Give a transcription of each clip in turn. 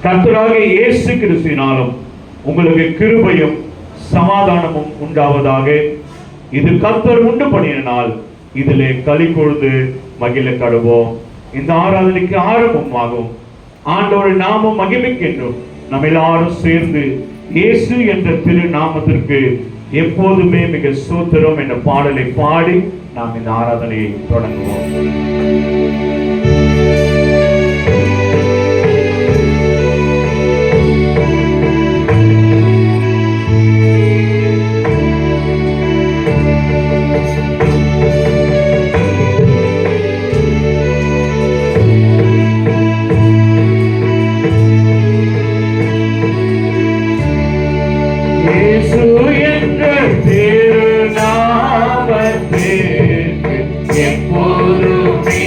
கர்த்தராகிய இயேசு கிறிஸ்துவினாலும் உங்களுக்கு கிருபையும் சமாதானமும் உண்டாவதாக. இது கர்த்தர் உண்டு பண்ணின நாள், இதிலே களி கொழுந்து மகிழ கடுவோம். இந்த ஆராதனைக்கு ஆரம்பமாகும் ஆண்டவர் நாமம் மகிமைக்கென்றும் நம்ம எல்லாரும் சேர்ந்து இயேசு என்ற திரு நாமத்திற்கு எப்போதுமே மிக ஸ்தோத்திரம் என்ற பாடலை பாடி நாம் இந்த ஆராதனையை தொடங்குவோம். எப்போதுமே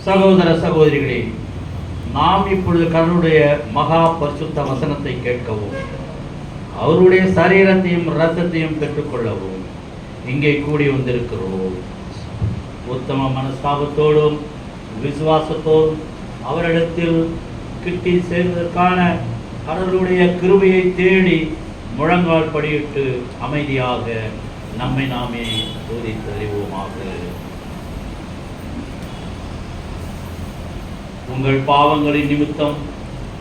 சகோதர சகோதரிகளே, நாம் இப்பொழுது கடவுளுடைய மகா பரிசுத்த வசனத்தை கேட்கவும் அவருடைய சரீரத்தையும் இரத்தத்தையும் பெற்றுக்கொள்ளவும் இங்கே கூடி வந்திருக்கிறோம். உத்தம மனஸ்தாபத்தோடும் விசுவாசத்தோடும் அவரிடத்தில் கிட்டி சேர்வதற்கான கடவுளுடைய கிருபையை தேடி முழங்கால் படியிட்டு அமைதியாக நம்மை நாமே போதித்து அறிவோமாக. உங்கள் பாவங்களின் நிமித்தம்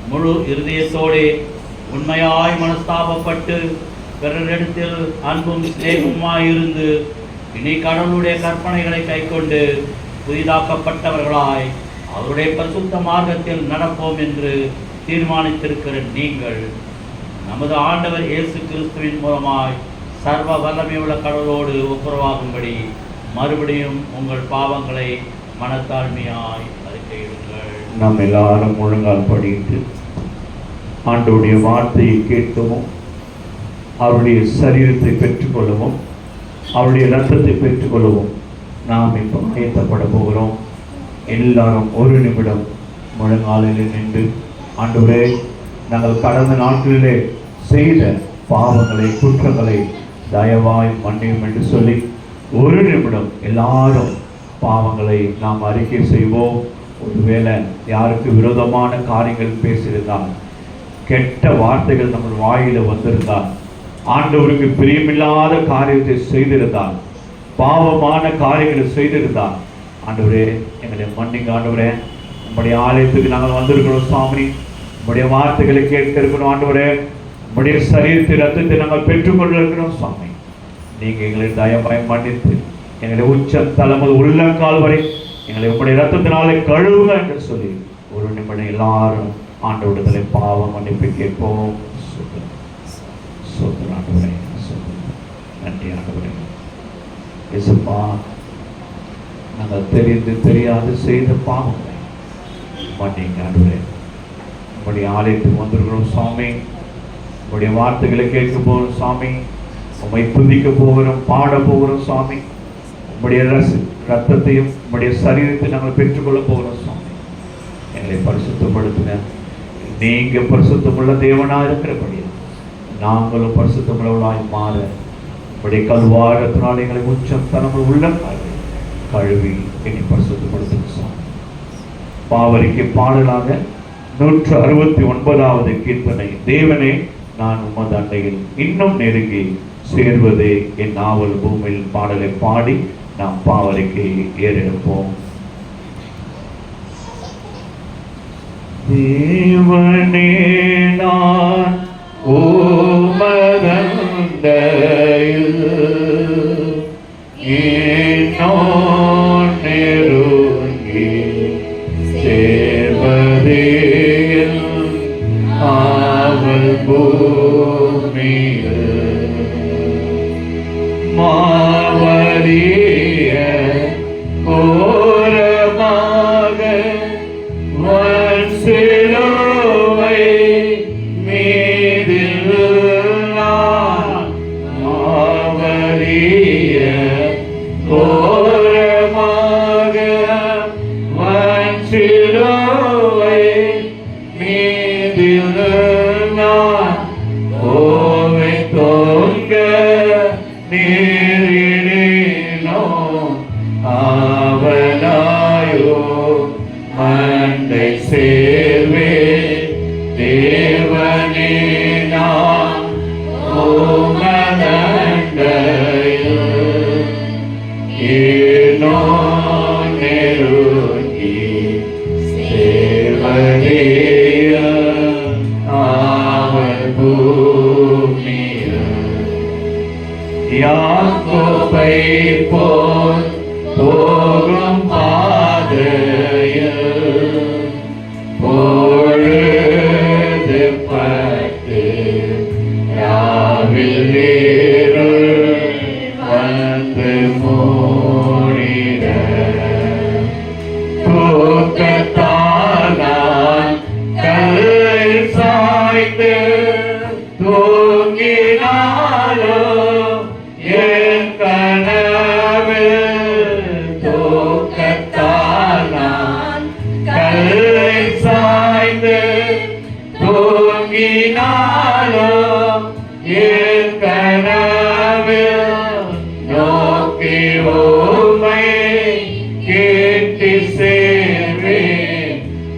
முழு இருதயத்தோடே உண்மையாய் மனஸ்தாபப்பட்டு பிறரிடத்தில் அன்பும் சிநேகமாயிருந்து இனி கடவுளுடைய கற்பனைகளை கைக்கொண்டு புதிதாக்கப்பட்டவர்களாய் அவருடைய பரிசுத்த மார்க்கத்தில் நடப்போம் என்று தீர்மானித்திருக்கிற நீங்கள் நமது ஆண்டவர் இயேசு கிறிஸ்துவின் மூலமாய் சர்வ வல்லமையுள்ள கடவுளோடு ஒப்புரவாகும்படி மறுபடியும் உங்கள் பாவங்களை மனத்தாழ்மையாய் அறிக்கையிடுங்கள். நாம் எல்லாரும் முழங்கால் படிட்டு ஆண்டவருடைய வார்த்தையை கேட்கவும் அவருடைய சரீரத்தை பெற்றுக்கொள்ளவும் அவருடைய இரத்தத்தை பெற்றுக்கொள்ளவும் நாம் இப்போ ஆயத்தப்பட போகிறோம். எல்லாரும் ஒரு நிமிடம் முழங்காலில் நின்று, ஆண்டவரே, நாங்கள் கடந்த நாட்களிலே செய்த பாவங்களை குற்றங்களை தயவாய் மன்னியும் என்று சொல்லி ஒரு நிமிடம் எல்லாரும் பாவங்களை நாம் அறிக்கை செய்வோம். ஒருவேளை யாருக்கு விரோதமான காரியங்கள் பேசியிருந்தால், கெட்ட வார்த்தைகள் நம்ம வாயில வந்திருந்தால், ஆண்டவருக்கு பிரியமில்லாத காரியத்தை செய்திருந்தால், பாவமான காரியங்களை செய்திருந்தால், ஆண்டவரே எங்களை மன்னிங்க. ஆண்டவரே, நம்முடைய ஆலயத்துக்கு நாங்கள் வந்திருக்கிறோம் சாமி, நம்முடைய வார்த்தைகளை கேட்க இருக்கிறோம். ஆண்டவரே, நம்முடைய சரீரத்தை ரத்தத்தை நாங்கள் பெற்றுக்கொள்ள இருக்கிறோம் சாமி. நீங்க எங்களை தயவாய் மன்னித்து எங்களை உச்ச தலைமுறை உள்ளங்கால் வரை எங்களை உங்களுடைய ரத்தத்தினாலே கழுவுங்க என்று சொல்லி ஒரு நிமிடம் எல்லாரும் ஆண்டவரிடத்திலே பாவ மன்னிப்பு கேட்போம். ஆண்டவரே, நன்றி ஆண்டவரே. இயேசுப்பா, நாங்கள் தெரிந்து தெரியாது செய்த பாவங்களை மன்னிங்க ஆண்டவரே. உங்களுடைய ஆலயத்துக்கு வந்திருக்கிறோம் சாமி, உங்களுடைய வார்த்தைகளை கேட்க போகிறோம் சாமி, உண்மை துதிக்க போகிறோம், பாட போகிறோம் சாமி. உங்களுடைய ரத்தத்தையும் உங்களுடைய சரீரத்தை நாங்கள் பெற்றுக்கொள்ள போகிறோம் சாமி. எங்களை பரிசுத்தப்படுத்துங்க. நீங்க பரிசுத்தமுள்ள தேவனாக இருக்கிறபடியா நாங்களும் பரிசுத்தமுள்ளவர்களாய் மாற உங்களுடைய கல்வாரத்தினால் எங்களை உச்சம் தலைமை உள்ள கழுவி என்னை பரிசுத்தப்படுத்துங்க சாமி. பாவரிக்கு பாடலாக 169வது கீர்த்தனை. தேவனே, நான் உமது அண்டையில் இன்னும் நெருங்கி சேர்வதே என் நாவல் பூமியில் பாடலை பாடி நாம் பாவரிக்கு ஏறெடுப்போம். தேவனே, நான் உமதண்டையில் இன்னும் நெருங்கி சேர்வதே நாவல் பூமியில் மாவரிய கோரமாக வன் சிலுவை மீதில் நான் மாவரிய கோரமாக வன் சிலுவை மீதில் நான் ஓவை தோங்க நீரினோ ஆவலாயோ மண்டை சேர்வே. தேவனே, நான் உமதண்டையில் இன்னோ நெருங்கி சேர்வதே ஆவல் பூமியில். யாக்கோபை போல் போகும்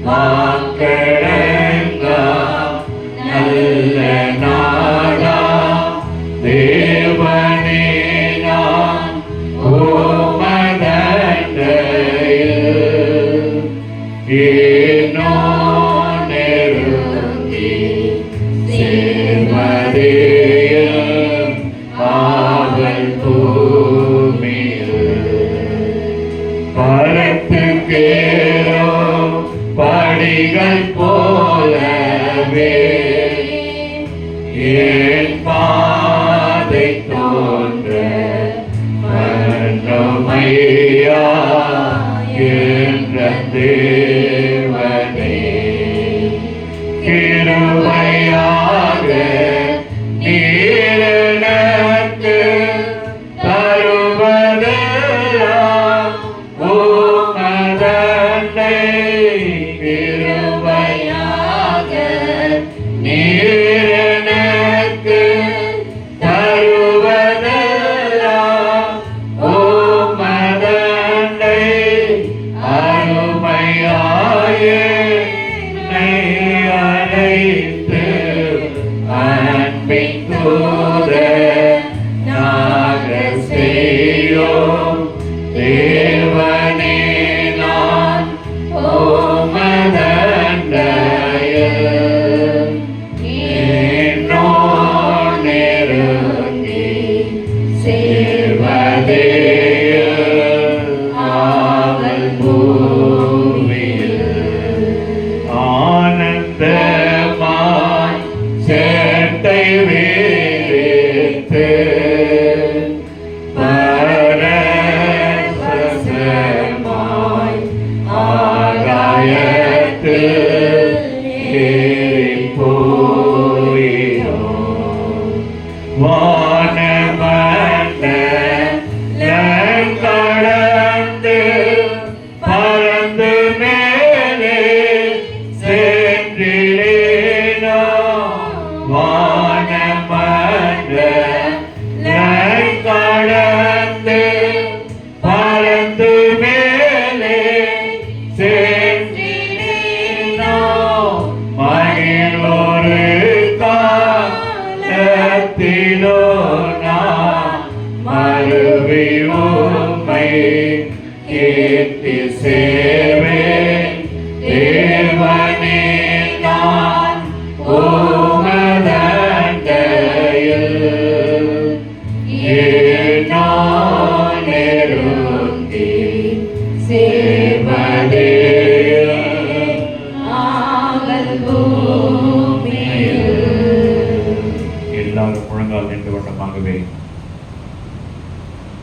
வாக்கடங்காம் நல்ல நாளா தேவனே நான் உமதண்டையில் ஏனோ நெருங்கி சேர்வதேயும் ஆவல் பூமியில் பரத்துக்கேரோ படிகள் போலவே என் பாதை தோன்ற மன்னமையா என்ற தேவனே கிருபையாக நீர் எனக்கு தருவதெல்லாம் உமதண்டை கிருபையாக நீர் எனக்கு தருவதெல்லாம் உமதண்டை அருமையாய என்னை அழைத்து அன்பின் தூதர் நாங்கள் செய்யோம் தேவனே நான் உமதண்டையில் என்னோ நெருங்கி சேர்வதே ஆவல் பூமியில் ஆனந்தமாய் சேட்டை வீரித்து பரவசமாய் ஆகாயத்தில் ஏறிப் போயினோம். வானமண்டலம் கடந்து பறந்து மேலே சென்றிலேனோம். வானமண்டலம் கடந்து பறந்து மேலே சென்றிலேனோம். மகிழ்வோரு காலத்திலோ நான் மறுவி உம்மை கேட்டு சேர்வேன் தேவனே நான் உமதண்டையில் ஏனோ நெருங்கி சேர்வதே ஆவல் பூமியில். எல்லாரும் முழங்கால் நின்று வண்ணமாகவே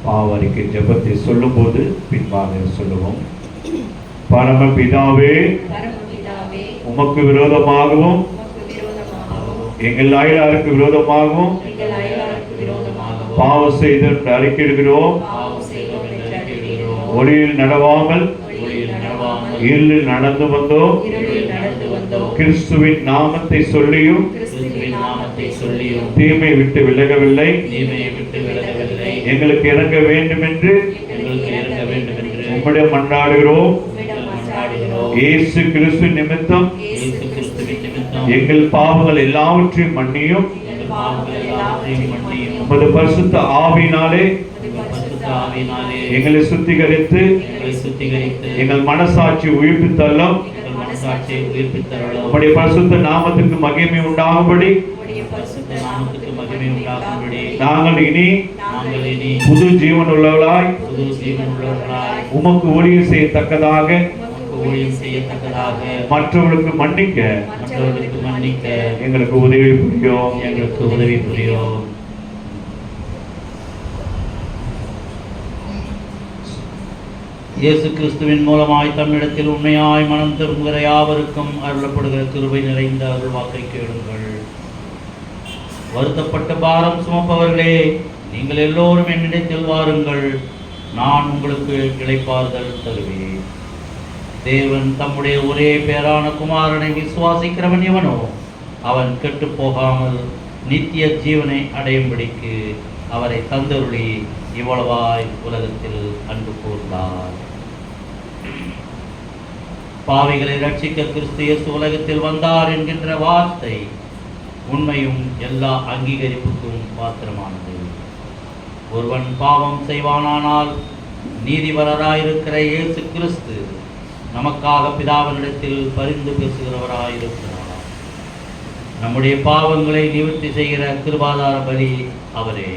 பாவரிக்கு ஜெபத்தை சொல்லும்போது பின்பாக சொல்லுவோம். பரமபிதாவே, பரமபிதாவே, உமக்கு விரோதமாகவும் உமக்கு விரோதமாகவும் எங்கள் அயலாருக்கு விரோதமாகவும் எங்கள் அயலாருக்கு விரோதமாகவும் பாவம் செய்து அறிக்கையிடுகிறோம். பாவம் செய்தோம் என்று அறிக்கையிடுகிறோம். ஒளியில் நடவாமல் ஒளியில் நடவாமல் இருளில் நடந்து வந்தோம். இருளில் நடந்து வந்தோம். கிறிஸ்துவின் நாமத்தை சொல்லியும் கிறிஸ்துவின் நாமத்தை சொல்லியும் தீமை விட்டு விலகவில்லை. தீமையை விட்டு விலகவில்லை. எங்களுக்கு இறங்க வேண்டும் என்று எங்களுக்கு இறங்க வேண்டும் என்று உம்மிடம் மன்றாடுகிறோம். உம்மிடம் மன்றாடுகிறோம். இயேசு கிறிஸ்து நிமித்தம் இயேசு கிறிஸ்துவின் நிமித்தம் எங்கள் பாவங்கள் எல்லாவற்றையும் மன்னியும். எங்கள் பாவங்கள் எல்லாவற்றையும் மன்னியும். உமது பரிசுத்த ஆவியினாலே பரிசுத்த ஆவியினாலே எங்களை சுத்திகரித்து எங்களை சுத்திகரித்து எங்கள் மனசாட்சி உயிர்ப்பித்தள்ளும். எங்கள் மனசாட்சியை உயிர்ப்பித்தருளும். உம்முடைய பரிசுத்த நாமத்துக்கு மகிமை உண்டாகும்படி உம்முடைய பரிசுத்த நாமத்துக்கு மகிமை உண்டாகும்படி நாங்கள் இனி நாங்கள் இனி புது ஜீவன் உள்ளவர்களாய் புது ஜீவன் உள்ளவர்களாய் உமக்கு ஊழியம் செய்யத்தக்கதாக உமக்கு ஊழியம் செய்யத்தக்கதாக மற்றவர்களுக்கு மன்னிக்க மற்றவர்களுக்கு மன்னிக்க எங்களுக்கு உதவி புரியும். எங்களுக்கு உதவி புரியும். இயேசு கிறிஸ்துவின் மூலமாய் தம்மிடத்தில் உண்மையாய் மனம் திரும்புகிற யாவருக்கும் அருளப்படுகிற கிருபை நிறைந்த அருள்வாக்கை கேளுங்கள். வருத்தப்பட்ட பாரம் சுமப்பவர்களே, நீங்கள் எல்லோரும் என்னிடத்தில் வாருங்கள், நான் உங்களுக்கு இளைப்பாறுதல் தருவேன். தேவன் தம்முடைய ஒரே பேரான குமாரனை விசுவாசிக்கிறவன் எவனோ அவன் கெட்டு போகாமல் நித்திய ஜீவனை அடையும்படிக்கு அவரை தந்தருளி இவ்வளவாய் உலகத்தில் அன்பு கூர்ந்தார். பாவிகளை ரட்சிக்க கிறிஸ்து இயேசு உலகத்தில் வந்தார் என்கின்ற வார்த்தை உண்மையும் எல்லா அங்கீகரிப்புக்கும் பாத்திரமானது. ஒருவன் பாவம் செய்வானானால் நீதிபரராயிருக்கிற இயேசு கிறிஸ்து நமக்காக பிதாவினிடத்தில் பரிந்து பேசுகிறவராயிருக்கிறார். நம்முடைய பாவங்களை நிவர்த்தி செய்கிற கிருபாதார பலி அவரே.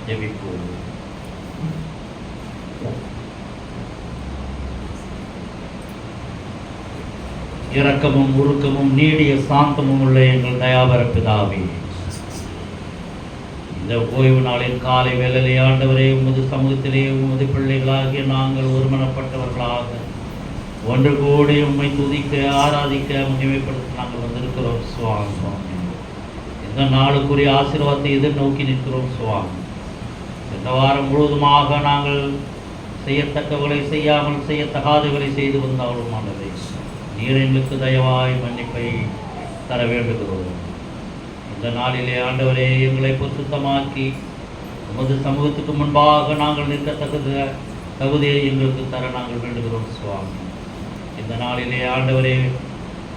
ஜெபிப்போம். இரக்கமும் உருக்கமும் நீடிய சாந்தமும் உள்ள எங்கள் தயாபர பிதாவே, இந்த ஓய்வு நாளின் காலை வேளையிலே ஆண்டவரே, உமது சமூகத்திலே உமது பிள்ளைகளாகிய நாங்கள் ஒருமனப்பட்டவர்களாக ஒன்று கூடி உம்மை துதிக்க ஆராதிக்க மகிமைப்படுத்த நாங்கள் வந்திருக்கிறோம் சுவாமி. இந்த நாளுக்குரிய ஆசீர்வாதத்தை எதிர்நோக்கி நிற்கிறோம் சுவாமி. இந்த வாரம் முழுவதுமாக நாங்கள் செய்யத்தக்கவர்களை செய்யாமல் செய்யத்தகாதவர்களை செய்து வந்தாலும் ஆண்டவரே, நீர் எங்களுக்கு தயவாய் மன்னிப்பை தர வேண்டுகிறோம். இந்த நாளிலே ஆண்டவரே, எங்களை பரிசுத்தமாக்கி உமது சமூகத்துக்கு முன்பாக நாங்கள் நிற்கத்தக்க தகுதியை எங்களுக்கு தர நாங்கள் வேண்டுகிறோம் சுவாமி. இந்த நாளிலே ஆண்டவரே,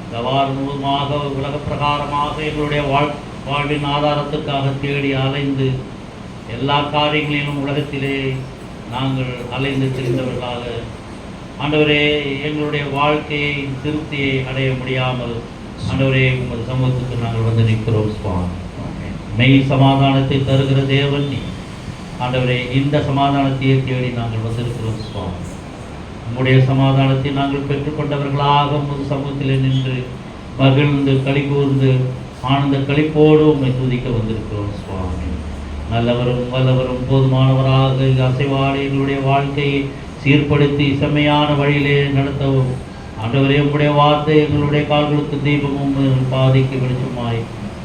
இந்த வாரம் முழுவதுமாக உலக பிரகாரமாக எங்களுடைய வாழ்வின் ஆதாரத்துக்காக தேடி அலைந்து எல்லா காரியங்களிலும் உலகத்திலே நாங்கள் அலைந்து திரிந்தவர்களாக ஆண்டவரே, எங்களுடைய வாழ்க்கையை திருப்தியை அடைய முடியாமல் ஆண்டவரே, உமது சமூகத்துக்கு நாங்கள் வந்து நிற்கிறோம் சுவாமி. மெய் சமாதானத்தை தருகிற தேவன் நீ ஆண்டவரே. இந்த சமாதானத்தையே தேடி நாங்கள் வந்திருக்கிறோம் சுவாமி. உம்முடைய சமாதானத்தை நாங்கள் பெற்றுக்கொண்டவர்களாக உமது சமூகத்திலே நின்று மகிழ்ந்து களி கூர்ந்து ஆனந்த களிப்போடு உம்மை துதிக்க வந்திருக்கிறோம் சுவாமி. நல்லவரும் வல்லவரும் போதுமானவராக அசைவாடி எங்களுடைய வாழ்க்கையை சீர்படுத்தி செம்மையான வழியிலே நடத்தவும் ஆண்டவரே, உம்முடைய வார்த்தை எங்களுடைய கால்களுக்கு தீபமும் பாதைக்கு வெளிச்சமாய்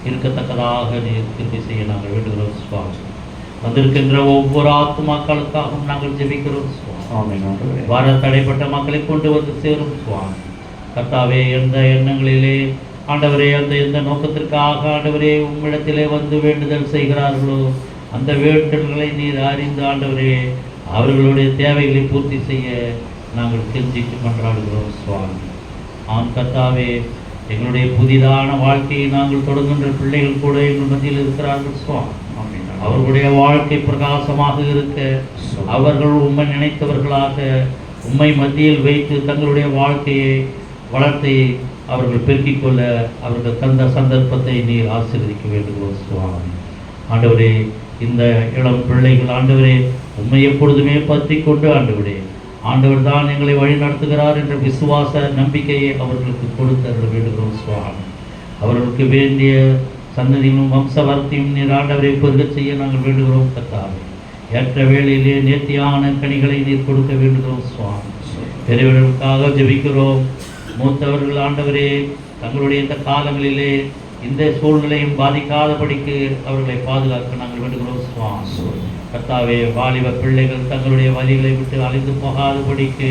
இருக்கத்தக்கதாக நீர் திருப்பி செய்ய நாங்கள் வேண்டுகிறோம் சுவாமி. வந்திருக்கின்ற ஒவ்வொரு ஆத்துமாக்களுக்காகவும் நாங்கள் ஜெபிக்கிறோம் சுவாமி. வர தடைப்பட்ட மக்களை கொண்டு வந்து சேரும் சுவாமி. கர்த்தாவே, எந்த எண்ணங்களிலே ஆண்டவரே, எந்த நோக்கத்திற்காக ஆண்டவரே உம்மிடத்திலே வந்து வேண்டுதல் செய்கிறார்களோ அந்த வேண்டுதல்களை நீர் அறிந்து ஆண்டவரே அவர்களுடைய தேவைகளை பூர்த்தி செய்ய நாங்கள் கெஞ்சிட்டு மன்றாடுகிறோம் சுவாமி. கர்த்தாவே, எங்களுடைய புதிதான வாழ்க்கையை நாங்கள் தொடங்குகின்ற பிள்ளைகள் கூட எங்கள் மத்தியில் இருக்கிறார்கள் சுவாமி. அவர்களுடைய வாழ்க்கை பிரகாசமாக இருக்க அவர்கள் உம்மை நினைத்தவர்களாக உம்மை மத்தியில் வைத்து தங்களுடைய வாழ்க்கையை வளர்த்தை அவர்கள் பெருக்கிக் கொள்ள அவர்கள் தந்த சந்தர்ப்பத்தை நீர் ஆசீர்வதிக்க வேண்டுகிறோம் சுவாமி. ஆண்டவரே, இந்த இளம் பிள்ளைகள் ஆண்டவரே உம்மை எப்பொழுதுமே பற்றி கொண்டு ஆண்டவர் தான் எங்களை வழி நடத்துகிறார் என்ற விசுவாச நம்பிக்கையை அவர்களுக்கு கொடுத்து வேண்டுகிறோம் சுவாமி. அவர்களுக்கு வேண்டிய சன்னதியும் வம்சவர்த்தியும் நீர் ஆண்டவரை பெருக செய்ய நாங்கள் வேண்டுகிறோம் கர்த்தாவே. ஏற்ற வேளையிலே நேர்த்தியான கனிகளை நீர் கொடுக்க வேண்டுகிறோம் சுவாமி. பெரியவர்களுக்காக ஜெபிக்கிறோம். மூத்தவர்கள் ஆண்டவரே, தங்களுடைய இந்த காலங்களிலே இந்த சூழ்நிலையும் பாதிக்காதபடிக்கு அவர்களை பாதுகாக்க நாங்கள் வேண்டுகிறோம் சுவாமி. கர்த்தாவே, வாலிப பிள்ளைகள் தங்களுடைய வழிகளை விட்டு அழிந்து போகாதபடிக்கு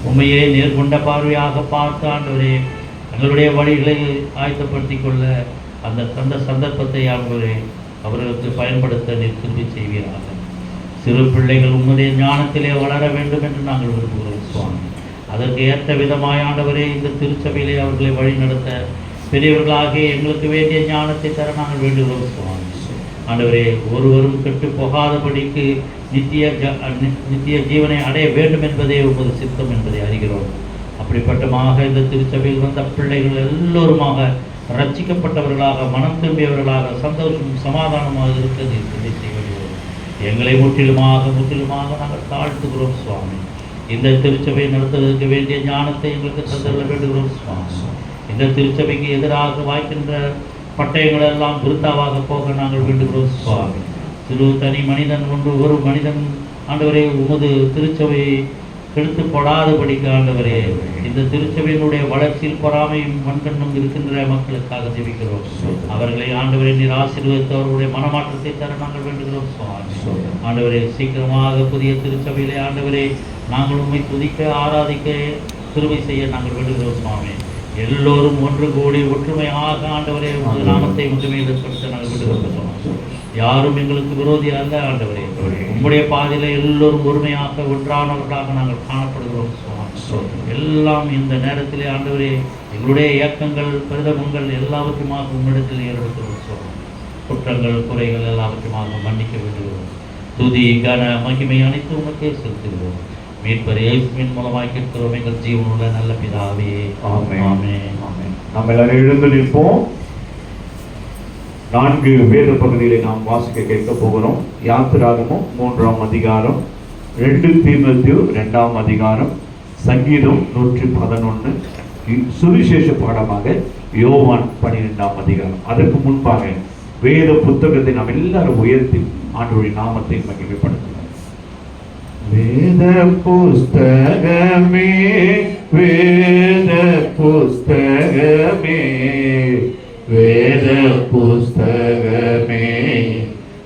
உண்மையே நேர்கொண்ட பார்வையாக பார்த்து ஆண்டவரே தங்களுடைய வழிகளை ஆயத்தப்படுத்தி கொள்ள அந்த சந்தர்ப்பத்தை ஆண்டவரே அவர்களுக்கு பயன்படுத்த நீர் திரும்பி செய்வீராக. சிறு பிள்ளைகள் உம்முடைய ஞானத்திலே வளர வேண்டும் என்று நாங்கள் விரும்புகிறோம் சுவாமி. அதற்கு ஏற்ற விதமாய் ஆண்டவரே இந்த திருச்சபையிலே அவர்களை வழி நடத்த பெரியவர்களாகிய எங்களுக்கு வேண்டிய ஞானத்தை தர நாங்கள் வேண்டுகிறோம் சுவாமி. ஆண்டவரே, ஒருவரும் கெட்டு போகாதபடிக்கு நித்திய ஜீவனை அடைய வேண்டும் என்பதே உமது சித்தம் என்பதை அறிகிறோம். அப்படிப்பட்டமாக இந்த திருச்சபையில் வந்த பிள்ளைகள் எல்லோருமாக ரட்சிக்கப்பட்டவர்களாக மனம் திரும்பியவர்களாக சந்தோஷம் சமாதானமாக இருக்க நீர் துணை செய்ய வேண்டும். எங்களை முற்றிலுமாக நாங்கள் தாழ்த்துகிறோம் சுவாமி. இந்த திருச்சபையை நடத்துவதற்கு வேண்டிய ஞானத்தை எங்களுக்கு தந்துள்ள வேண்டுகிறோம் சுவாமி. இந்த திருச்சபைக்கு எதிராக வாய்க்கின்ற பட்டயங்கள் எல்லாம் விருத்தாவாக போக நாங்கள் வேண்டுகிறோம் சுவாமி. சிறு தனி மனிதன் ஒரு மனிதன் ஆண்டவரே உமது திருச்சபையை கெடுத்து போடாதபடிக்கு ஆண்டவரே இந்த திருச்சபையினுடைய வளர்ச்சியில் பொறாமையும் மண்கண்ணும் இருக்கின்ற மக்களுக்காக ஜெபிக்கிறோம். அவர்களை ஆண்டவரை நீர் ஆசீர்வதித்து அவர்களுடைய மனமாற்றத்தை தர நாங்கள் வேண்டுகிறோம் சுவாமி. ஆண்டவரே, சீக்கிரமாக புதிய திருச்சபையிலே ஆண்டவரே நாங்கள் உண்மை துதிக்க ஆராதிக்க கிருபை செய்ய நாங்கள் வேண்டுகிறோம் சுவாமி. எல்லோரும் ஒன்று கூடி ஒற்றுமையாக ஆண்டவரே உமது நாமத்தை ஒற்றுமைப்படுத்த நாங்கள் விடுகிறோம். யாரும் எங்களுக்கு விரோதி அல்ல ஆண்டவரே. உம்முடைய பாதையில எல்லோரும் ஒருமையாக ஒன்றானவர்களாக நாங்கள் காணப்படுகிறோம். எல்லாம் இந்த நேரத்திலே ஆண்டவரே எங்களுடைய இயக்கங்கள் பரிதமங்கள் எல்லாவற்றுமாக உம்மிடத்தில் ஏற்படுத்துகிறோம். குற்றங்கள் குறைகள் எல்லாவற்றுமாக மன்னிக்க வேண்டுகிறோம். துதி கன மகிமை அனைத்து உமக்கே செலுத்துகிறோம். மீட்பர் இயேசுவின் மூலமாக கேட்கிறோம் எங்கள் ஜீவனுள்ள நல்ல பிதாவே. ஆமென். ஆமென். ஆமென். நாம் எல்லாரும் எழுந்து நிற்போம். 4 வேத பகுதிகளை நாம் வாசிக்க கேட்க போகிறோம். யாத்திராகமம் 3ஆம் அதிகாரம், 2 தீமோத்தேயு 2ஆம் அதிகாரம், சங்கீதம் 111, சுவிசேஷ பாடமாக யோவான் 12ஆம் அதிகாரம். அதற்கு முன்பாக வேத புத்தகத்தை நாம் எல்லாரும் உயர்த்தி ஆண்டவருடைய நாமத்தை மகிமைப்படுத்தலாம். வேத புஸ்தகமே, வேத புஸ்தகமே, வேத புஸ்தகமே,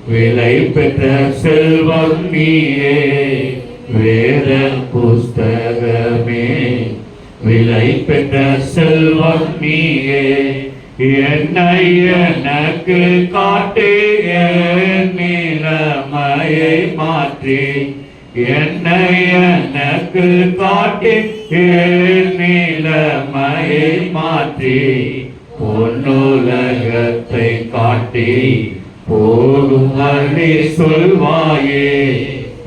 விலை பெற்ற செல்வம் நீயே. வேத புஸ்தகமே, விலை பெற்ற செல்வம் நீயே. என்னை எனக்கு காட்டி என் நிலைமையை மாற்றி, என்னை எனக்கு காட்டி என் நிலைமையை மாற்றி, பொன்னுலகத்தை காட்டி போகும் வழி சொல்வாயே.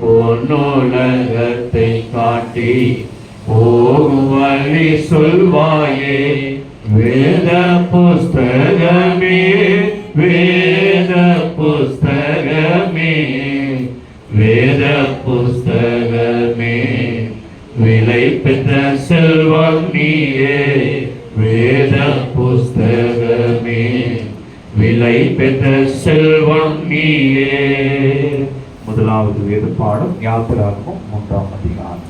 பொன்னுலகத்தை காட்டி போகும் வழி சொல்வாயே. வேத புஸ்தகமே, வேத புஸ்தகமே, வேத புஸ்தகமே, விலை பெற்ற செல்வம் நீயே. வேத புஸ்தகமே, விலை பெற்ற செல்வம் நீயே. முதலாவது வேத பாடம் யாத்திராகமம் 3ஆம் அதிகாரம்.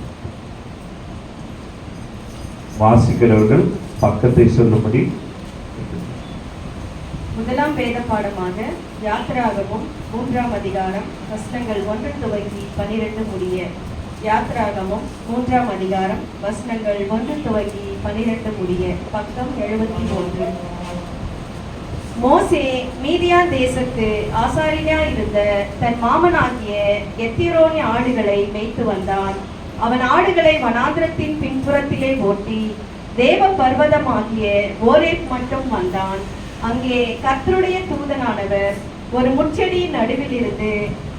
வாசிக்கிறவர்கள் பக்கத்தை சொல்லும்படி. முதலாம் வேத பாடமாக யாத்திராகமம் 3ஆம் அதிகாரம் வசனங்கள் 1 துவங்கி 12 முடிய. யாத்திராகமம் 3ஆம் அதிகாரம் வசனங்கள் 1 துவங்கி 12 முடிய. பக்கம் 71. மோசே மீதியான் தேசத்து ஆசாரியனாயிருந்த தன் மாமனாகிய எத்திரோனிய ஆடுகளை மேய்த்து வந்தான். அவன் ஆடுகளை வனாந்திரத்தின் பின்புறத்திலே ஓட்டி தேவ பர்வதமாகிய ஓரேப் மட்டும் வந்தான். அங்கே கர்த்தருடைய தூதனானவர் ஒரு முட்செடியின் நடுவில் இருந்து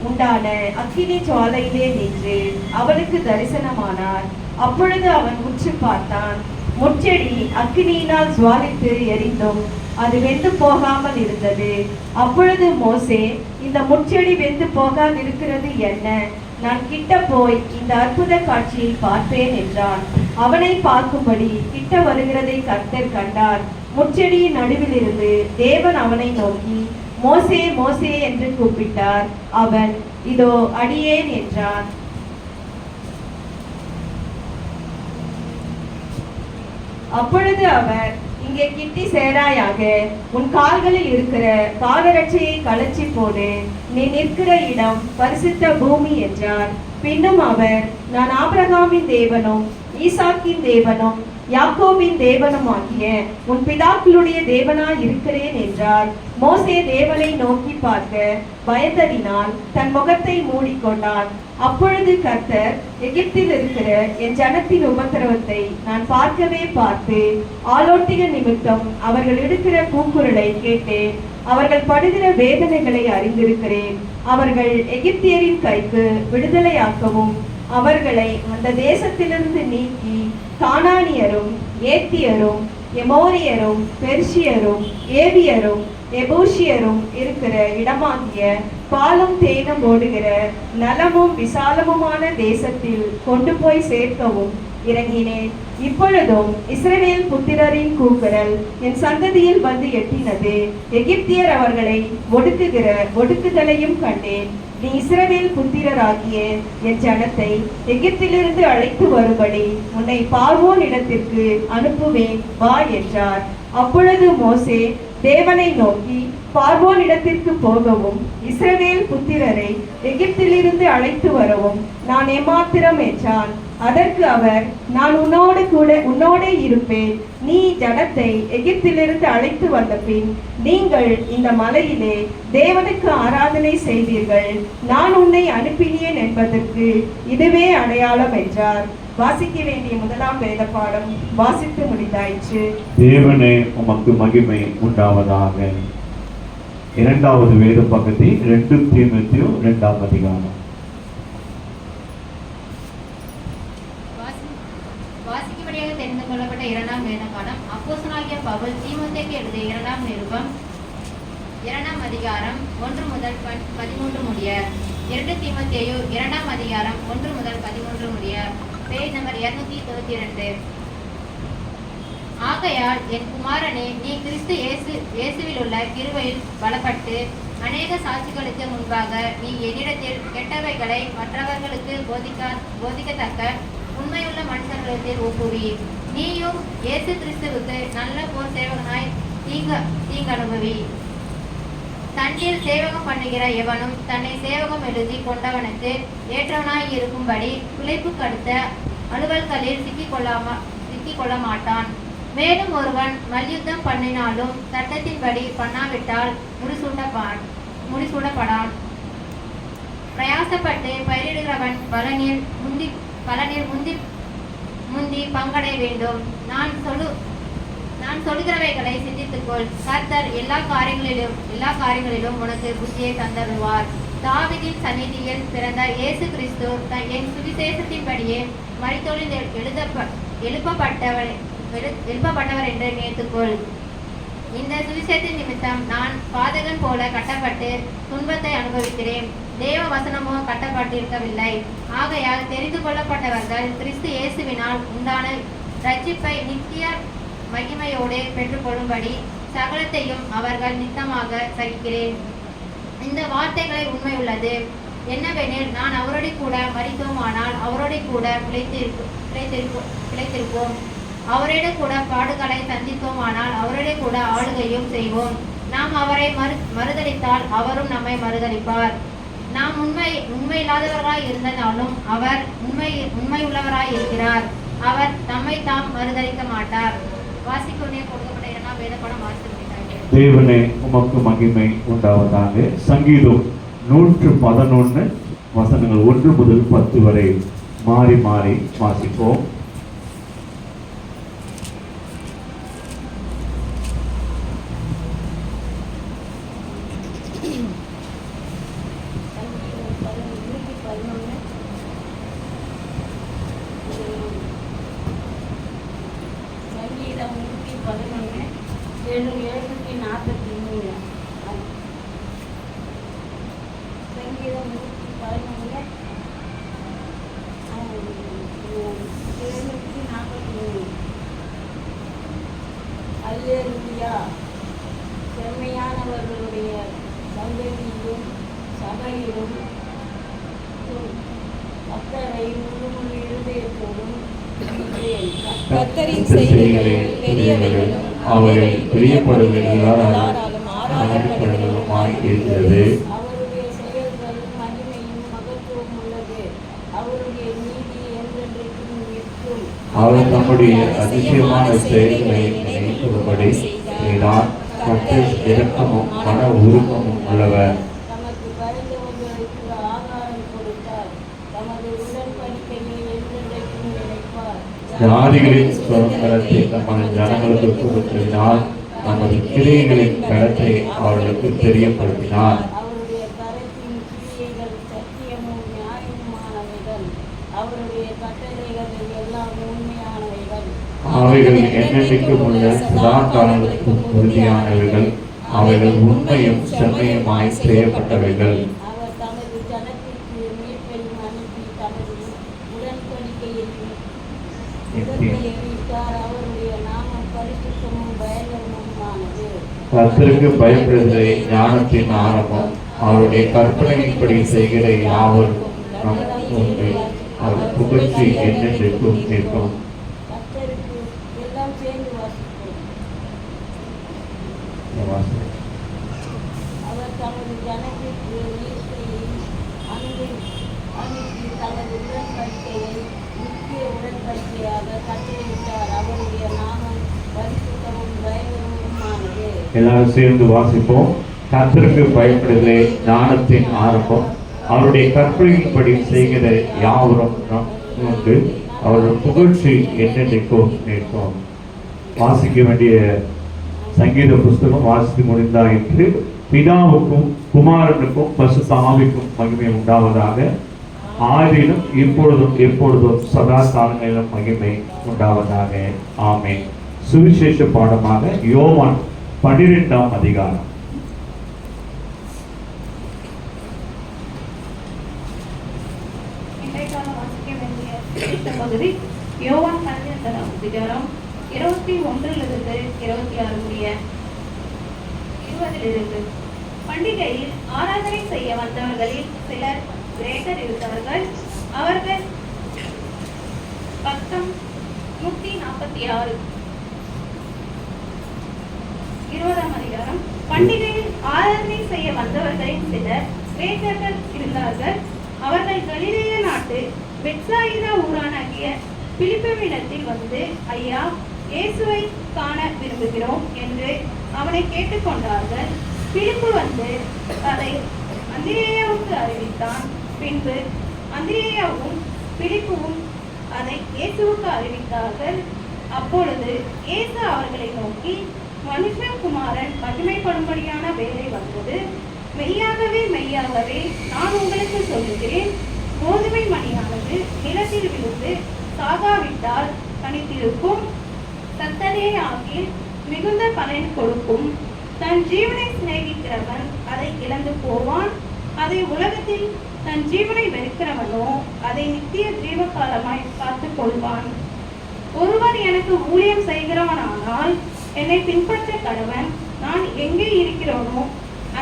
உண்டான அக்கினி ஜுவாலையிலே நின்று அவனுக்கு தரிசனமானார். அப்பொழுது அவன் உற்று பார்த்தான். முட்செடி அக்கினியினால் ஜுவாலித்து எரிந்தும் அது வெந்து போகாமல் இருந்தது. அப்பொழுது மோசே, இந்த முட்செடி வெந்து போகாதிருக்கிறது என்ன? நான் கிட்ட போய் இந்த அற்புத காட்சியை பார்ப்பேன் என்றான். அவனை பார்க்கும்படி கிட்ட வருகிறதை கர்த்தர் கண்டார். முட்செடியின் நடுவில் இருந்து தேவன் அவனை நோக்கி, மோசே மோசே என்று கூப்பிட்டார். அவன், இதோ அடியேன் என்றான். அப்பொழுது அவர், இங்கே கிட்டி சேராயாக, உன் கால்களில் இருக்கிற பாதரட்சையை கழற்றி போடு, நீ நிற்கிற இடம் பரிசுத்த பூமி என்றார். பின்னும் அவர், நான் ஆபிரகாமின் தேவனும் ஈசாக்கின் தேவனும் யாக்கோபின் தேவனுமாகிய உன் பிதாக்களுடைய தேவனாய் இருக்கிறேன் என்றார். மோசே தேவனை நோக்கி பார்க்க பயந்ததினால் தன் முகத்தை மூடிக்கொண்டான். அப்பொழுது கர்த்தர், எகிப்தில் இருக்கிற என் ஜனத்தின் உபத்திரவத்தை நான் பார்க்கவே பார்த்து ஆலோட்டிக நிமித்தம் அவர்கள் எடுக்கிற கூக்குரலை கேட்டேன். அவர்கள் படுகிற வேதனைகளை அறிந்திருக்கிறேன். அவர்கள் எகிப்தியரின் கைக்கு விடுதலையாக்கவும் அவர்களை அந்த தேசத்திலிருந்து நீக்கி கானானியரும் ஏத்தியரும் எமோரியரும் பெர்ஷியரும் ஏவியரும் எபூசியரும் இருக்கிற இடமாகிய பாலும் தேனும் ஓடுகிற நலமும் விசாலமுமான தேசத்தில் கொண்டு போய் சேர்க்கவும் இறங்கினேன். இப்பொழுதும் இஸ்ரவேல் புத்திரரின் கூக்குரல் என் சந்ததியில் வந்து எட்டினது. எகிப்தியர் அவர்களை ஒடுக்குகிற ஒடுக்குதலையும் கண்டேன். நீ இஸ்ரவேல் புத்திரராகிய என் ஜனத்தை எகிப்திலிருந்து அழைத்து வரும்படி உன்னை பார்வோன் இடத்திற்கு அனுப்புவேன், வா என்றார். அப்பொழுது மோசே தேவனை நோக்கி, பார்வோன் இடத்திற்கு போகவும் இஸ்ரவேல் புத்திரரை எகிப்திலிருந்து அழைத்து வரவும் நான் எம்மாத்திரம் என்றான். அதற்கு அவர், நான் உன்னோடே இருப்பேன். நீ ஜனத்தை எகிப்திலிருந்து அழைத்து வந்த பின் நீங்கள் இந்த மலையிலே தேவனுக்கு ஆராதனை செய்வீர்கள். நான் உன்னை அனுப்பினேன் என்பதற்கு இதுவே அடையாளம் என்றார். வாசிக்க வேண்டிய முதலாம் வேத பாடம் வாசித்து முடிந்தாயிற்று. தேவனே உமக்கு மகிமை உண்டாவதாக. இரண்டாவது வேத பகுதி 2 தீமோத்தேயு 2ஆம் அதிகாரம். வாசிக்கும்படியாக தெரிந்து கொள்ளப்பட்ட 2ஆம் வேத பாடம் அப்போஸ்தலனாகிய பவுல் தீமோத்தேயுக்கு எழுதிய 2ஆம் நிருபம் 2ஆம் அதிகாரம் 1 முதல் 13 முடிய. 2 தீமோத்தேயு 2ஆம் அதிகாரம் 1 முதல் 13 முடிய. Page number 292. ஆகையால் என் குமாரனே, நீ கிறிஸ்து இயேசுவில் உள்ள கிருபையில் பலப்பட்டு அநேக சாட்சிகளுக்கு முன்பாக நீ என்னிடத்தில் கெட்டவைகளை மற்றவர்களுக்கு போதிக்கத்தக்க உண்மையுள்ள மனுஷர்களிடத்தில் ஒப்புவி. நீயும் இயேசு கிறிஸ்துவுக்கு நல்ல போர் சேவகனாய் தீங்கனுபவி. தன்னில் சேவகம் பண்ணுகிற எவனும் தன்னை சேவகம் எழுதி கொண்டவனுக்கு ஏற்றவனாய் இருக்கும்படி பிழைப்பு கடுத்த அலுவல்களில் சிக்கிக்கொள்ள மாட்டான். மேலும் ஒருவன் மல்யுத்தம் பண்ணினாலும் சட்டத்தின்படி பண்ணாவிட்டால் முடிசூடப்படான். பிரயாசப்பட்டு பயிரிடுகிறவன் பலனில் முந்தி பங்கடைய வேண்டும். நான் சொல்கிறவைகளை சிந்தித்துக்கொள். கர்த்தர் எல்லா காரியங்களிலும் உனக்கு புத்தியை தந்தருவார். தாவீதின் சந்நிதியில் பிறந்த இயேசு கிறிஸ்து என் சுவிசேஷத்தின்படியே மரித்தோரில் எழுப்பப்பட்டவர் என்று நினைத்துக்கொள். இந்த சுவிசேஷத்தின் நிமித்தம் நான் பாதகன் போல கட்டப்பட்டு துன்பத்தை அனுபவிக்கிறேன். தேவ வசனமோ கட்டப்பட்டிருக்கவில்லை. ஆகையால் தெரிந்து கொள்ளப்பட்டவர்கள் கிறிஸ்து இயேசுவினால் உண்டான ரட்சிப்பை நித்திய மகிமையோடு பெற்றுக்கொள்ளும்படி சகலத்தையும் அவர்கள் நித்தமாக சகிக்கிறேன். இந்த வார்த்தைகளை உண்மை உள்ளது என்னவெனில், நான் அவரோட கூட மரித்தோமானால் அவரோட கூட பிழைத்திருப்போம். அவரோட கூட பாடுகளை சந்தித்தோமானால் அவரோட கூட ஆளுகையும் செய்வோம். நாம் அவரை மறுதலித்தால் அவரும் நம்மை மறுதலிப்பார். நாம் உண்மையில்லாதவர்களாய் இருந்ததாலும் அவர் உண்மையுள்ளவராய் இருக்கிறார். அவர் தம்மை தாம் மறுதலிக்க மாட்டார். வாசிக்கொண்டே கொடுக்கப்பட்ட 2ஆம் வேத பாடம் வாசித்து. தேவனே உமக்கு மகிமை உண்டாவதாக. சங்கீதம் 111 வசனங்கள் 1 முதல் 10 வரை மாறி மாறி வாசிப்போம். சங்கீதம் 111 743. சங்கீதம் 111 743. அல்லேலூயா. செம்மையானவர்களுடைய சந்ததியிலும் சபையிலும் கர்த்தரை முழு இருதயத்தோடும் கர்த்தரின் செய்கைகளை பெரியவைகளும் அவைகள் பிரியப்படுவதாலும் ஆராயப்படுவதுமாய் இருந்தது. அவருடைய செயல்கள் மகிமையும் மகத்துவம் உள்ளது. அவருடைய நீதி என்றென்றைக்கும் நிற்கும். அவர் தம்முடைய அதிசயமான செயல்களை நினைக்கும்படி செய்தார். கர்த்தர் இரக்கமும் மன உருக்கமும் உள்ளவர். தமக்கு பயந்தவர்களுக்கு ஆகாரம் கொடுத்தார். தமது உடன்படிக்கையை என்றென்றைக்கும் நினைப்பார். ஜாதிகளின் சுதந்திரத்தை தமது ஜனங்களுக்கு கொடுத்தினார். நமது கிரியைகளின் பலத்தை அவர்களுக்கு தெரியப்படுத்தினார். அவருடைய கரத்தின் கிரியைகள் சத்தியமும் நியாயமுமானவைகள். அவருடைய கட்டளைகள் எல்லாம் உண்மையானவைகள். அவைகள் என்னென்றைக்கும் உள்ள சதா காலங்களுக்கும் உறுதியானவைகள். அவைகள் உண்மையும் செம்மையுமாய் செய்யப்பட்டவைகள். அவர் தமது ஜனத்திற்கு மீட்பையும் அனுப்பி தமது உடன்படிக்கையையும் இட்டார். அவருடைய நாமம் பரிசுத்தமும் பயங்கரமுமானது. கர்த்தருக்கு பயப்படுவதே ஞானத்தின் ஆரம்பம். அவருடைய கற்பனையின்படி செய்கிற யாவரும் நமக்கு அவர் புகழ்ச்சி என்னென்றைக்கும் நிற்கும். கர்த்தருக்கு எல்லாம் சேர்ந்து வாசிப்போம். அவர் தமது ஜனத்திற்கு மீட்பையும் அனுப்பி தமது உடன்படிக்கையை நித்திய எல்லாரும் சேர்ந்து வாசிப்போம். கர்த்தருக்கு பயப்படுதலே ஞானத்தின் ஆரம்பம், அவருடைய கற்பனையின்படி செய்கிற யாவரும் உண்டு, அவருடைய புகழ்ச்சி என்னென்னைக்கும் நிற்கும். வாசிக்க வேண்டிய சங்கீத புஸ்தகம் வாசித்து முடிந்தாயிற்று. பிதாவுக்கும் குமாரனுக்கும் பரிசுத்த ஆவிக்கும் மகிமை உண்டாவதாக. ஆதியிலும் இப்பொழுதும் எப்பொழுதும் சதா காலங்களிலும் மகிமை உண்டாவதாக. ஆமென். சுவிசேஷ பாடமாக யோவான் 12ஆம் அதிகாரம். இன்றைக்கான வாசிக்க வேண்டிய பகுதி யோவான் 12ஆம் அதிகாரம் 21 26 முடிய 20 பண்டிகையில் ஆராதனை செய்ய வந்தவர்களில் சிலர் கிரேக்கர் இருந்தார்கள். அவர்கள் பக்கம் 146. 20ஆம் அதிகாரம். பண்டிகையில் ஆராதனை செய்ய வந்தவர்களில் சிலர் கிரேக்கர்கள் இருந்தார்கள். அவர்கள் கலிலேய நாட்டு பெத்சாயிதா ஊரானாகிய பிலிப்புவினிடத்தில் வந்து, ஐயா, இயேசுவை காண விரும்புகிறோம் என்று அவனை கேட்டுக்கொண்டார்கள். பிலிப்பு வந்து அதை அந்திரேயாவுக்கு அறிவித்தான். பின்பு அந்திரேயாவும் பிலிப்புவும் அதை இயேசுவுக்கு அறிவித்தார்கள். அப்பொழுது இயேசு அவர்களை நோக்கி, மனுஷகுமாரன் மகிமைப்படும்படியான வேலை வந்தது. மெய்யாகவே மெய்யாகவே நான் உங்களுக்கு சொல்லுகிறேன், கோதுமை மணியானது நிலத்தில் விழுந்து சாகாவிட்டால் கனித்திருக்கும், சத்தனே ஆகில் மிகுந்த பலன் கொடுக்கும். தன் ஜீவனை சிநேகிக்கிறவன் அதை இழந்து போவான். அதை உலகத்தில் தன் ஜீவனை வெறுக்கிறவனோ அதை நித்திய ஜீவகாலமாய் காத்துக் கொள்வான். ஒருவர் எனக்கு ஊழியம் செய்கிறவனானால் என்னை பின்பற்ற கடவன். நான் எங்கே இருக்கிறோனோ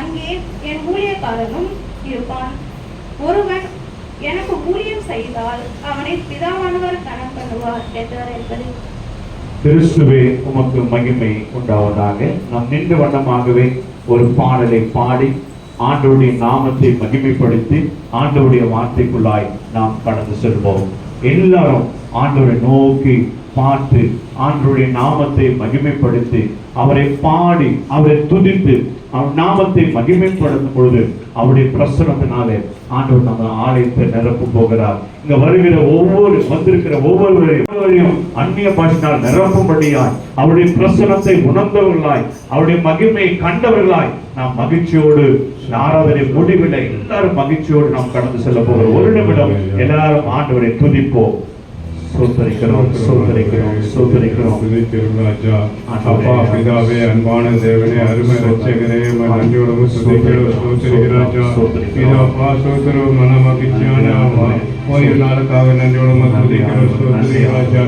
அங்கே என் ஊழியக்காரனும் இருப்பான். ஒருவன் எனக்கு ஊழியம் செய்தால் அவனை பிதாவானவர் கணம் பண்ணுவார் என்றார் என்பது. கிறிஸ்துவே உமக்கு மகிமை உண்டாவதாக. நாம் நின்ற வண்ணமாகவே ஒரு பாடலை பாடி ஆண்டவருடைய நாமத்தை மகிமைப்படுத்தி ஆண்டவருடைய வார்த்தைக்குள்ளாய் நாம் கடந்து செல்வோம். எல்லாரும் ஆண்டவரை நோக்கி பார்த்து ஆண்டவருடைய நாமத்தை மகிமைப்படுத்தி அவரை பாடி அவரை துதித்து அவர் நாமத்தை மகிமைப்படுத்தும் பொழுது அவருடைய பிரசனத்தினாலே ஆண்டவர் நம்ம ஆலயத்தை நிரப்ப போகிறார். இங்க வருகிற வந்திருக்கிற ஒவ்வொருவரையும் அந்நிய பாஷையினால் நிரப்பும்படியாய் அவருடைய பிரசனத்தை உணர்ந்தவர்களாய் அவருடைய மகிமையை கண்டவர்களாய் நாம் மகிழ்ச்சியோடு ஆராதனை முடிவில்லை, எல்லாரும் மகிழ்ச்சியோடு நாம் கடந்து செல்ல போகிறோம். ஒரு நிமிடம் எல்லாரும் ஆண்டவரை துதிப்போம். சோதரிக்கிறோம் சோதரிக்கிறோம் சோதரிக்கிறோம். அப்பா பிதாவே, அன்பான தேவனே, அருமை ரட்சகரே, நன்றியோடு துதிக்கிறோம் சோதரிக்கிறாஜா. பிதாப்பா சோதரம் மன மகிழ்ச்சியான ஓய்வு நாளுக்காக நன்றியோடு துதிக்கிறோம் சோதரிக்கிறாஜா.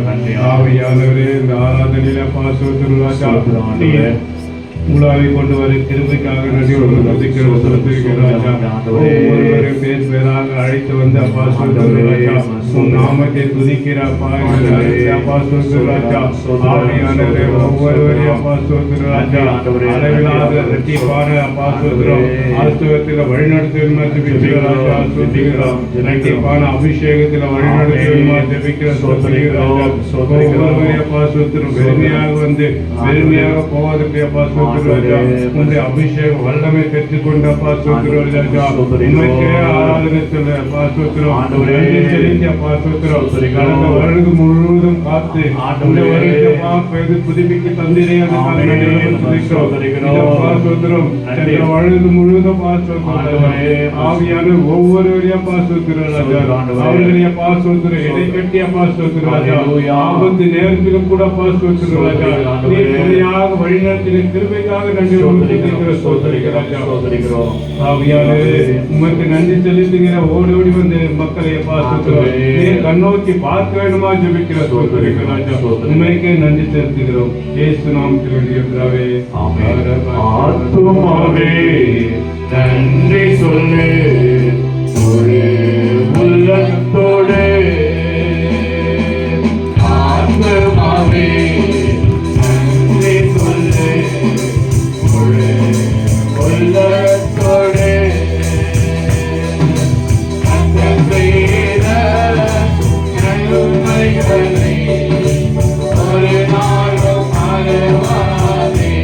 ஆவியானவரே, இந்த ஆராதனையில பா சோதரிராஜா உலாவை கொண்டு வர கிருபைக்காக நன்றியோடு துதிக்கிறோம் சோதரிக்கிறாஜா. ஒவ்வொருவரையும் பேர் பேராக அழைத்து வந்து அப்பா சோதரிராஜா உன் நாமத்தை துதிக்கிற அப்பா அப்பா சோதரிராஜா. ஆவியானவரே, ஒவ்வொருவரையும் அப்பா சோதரிராஜா அளவிலாத இரட்டிப்பான அப்பா சோதரம் ஆஸ்தவத்தில் வழிநடத்துவதுமா ஜெபிக்கிறாரா சோதரிக்கிறோம். இரட்டிப்பான அபிஷேகத்தில் வழிநடத்துவதுமா ஜெபிக்கிற சோதரிக்கிறாரா. ஒவ்வொருவரையும் அப்பா சோதரம் பெருமையாக வந்து பெருமையாக போவதற்கு அப்பா சோதரிராஜா உன்னுடைய அபிஷேகம் வல்லமை பெற்றுக்கொண்ட அப்பா சோதரிராஜா. உண்மைக்கே ஆராதனை சொல்ல அப்பா சோதரம் அப்பா சோதரம் கடந்த வருடம் முழுவதும் காத்து அந்த வருடத்தை புதுப்பிக்கு தந்திரே அந்த பாசோத்திரம் வருடம் முழுவதும் ஆவியான ஒவ்வொருவரையும் பாசோத்திராஜா அவர்களுடைய பாசோத்திரம் இடை கட்டிய பாசோத்திராஜா ஆபத்து நேரத்திலும் கூட பாசோத்திராஜா துணையாக வழிநடத்தின கிருபைக்காக நன்றி சோதரிக்கிறோம். ஆவியானவரே, உமக்கு நன்றி செலுத்துகிற ஓடி ஓடி வந்து மக்களை பாசோத்திரம் கண்ணோக்கி பார்க்க வேண்டுமா ஜெபிக்கிற சோதரிக்கிறாஜா. உண்மைக்கே நன்றி செலுத்துகிறோம். இயேசு நாமத்தில் வேண்டியவராவே ஆத்துமாவே நன்றி சொல்லு ஒரு உள்ளத்தோடு. ஆத்துமாவே நன்றி சொல்லு ஒரு உள்ளத்தோடு. ஒரு நாளும் மறவாதே.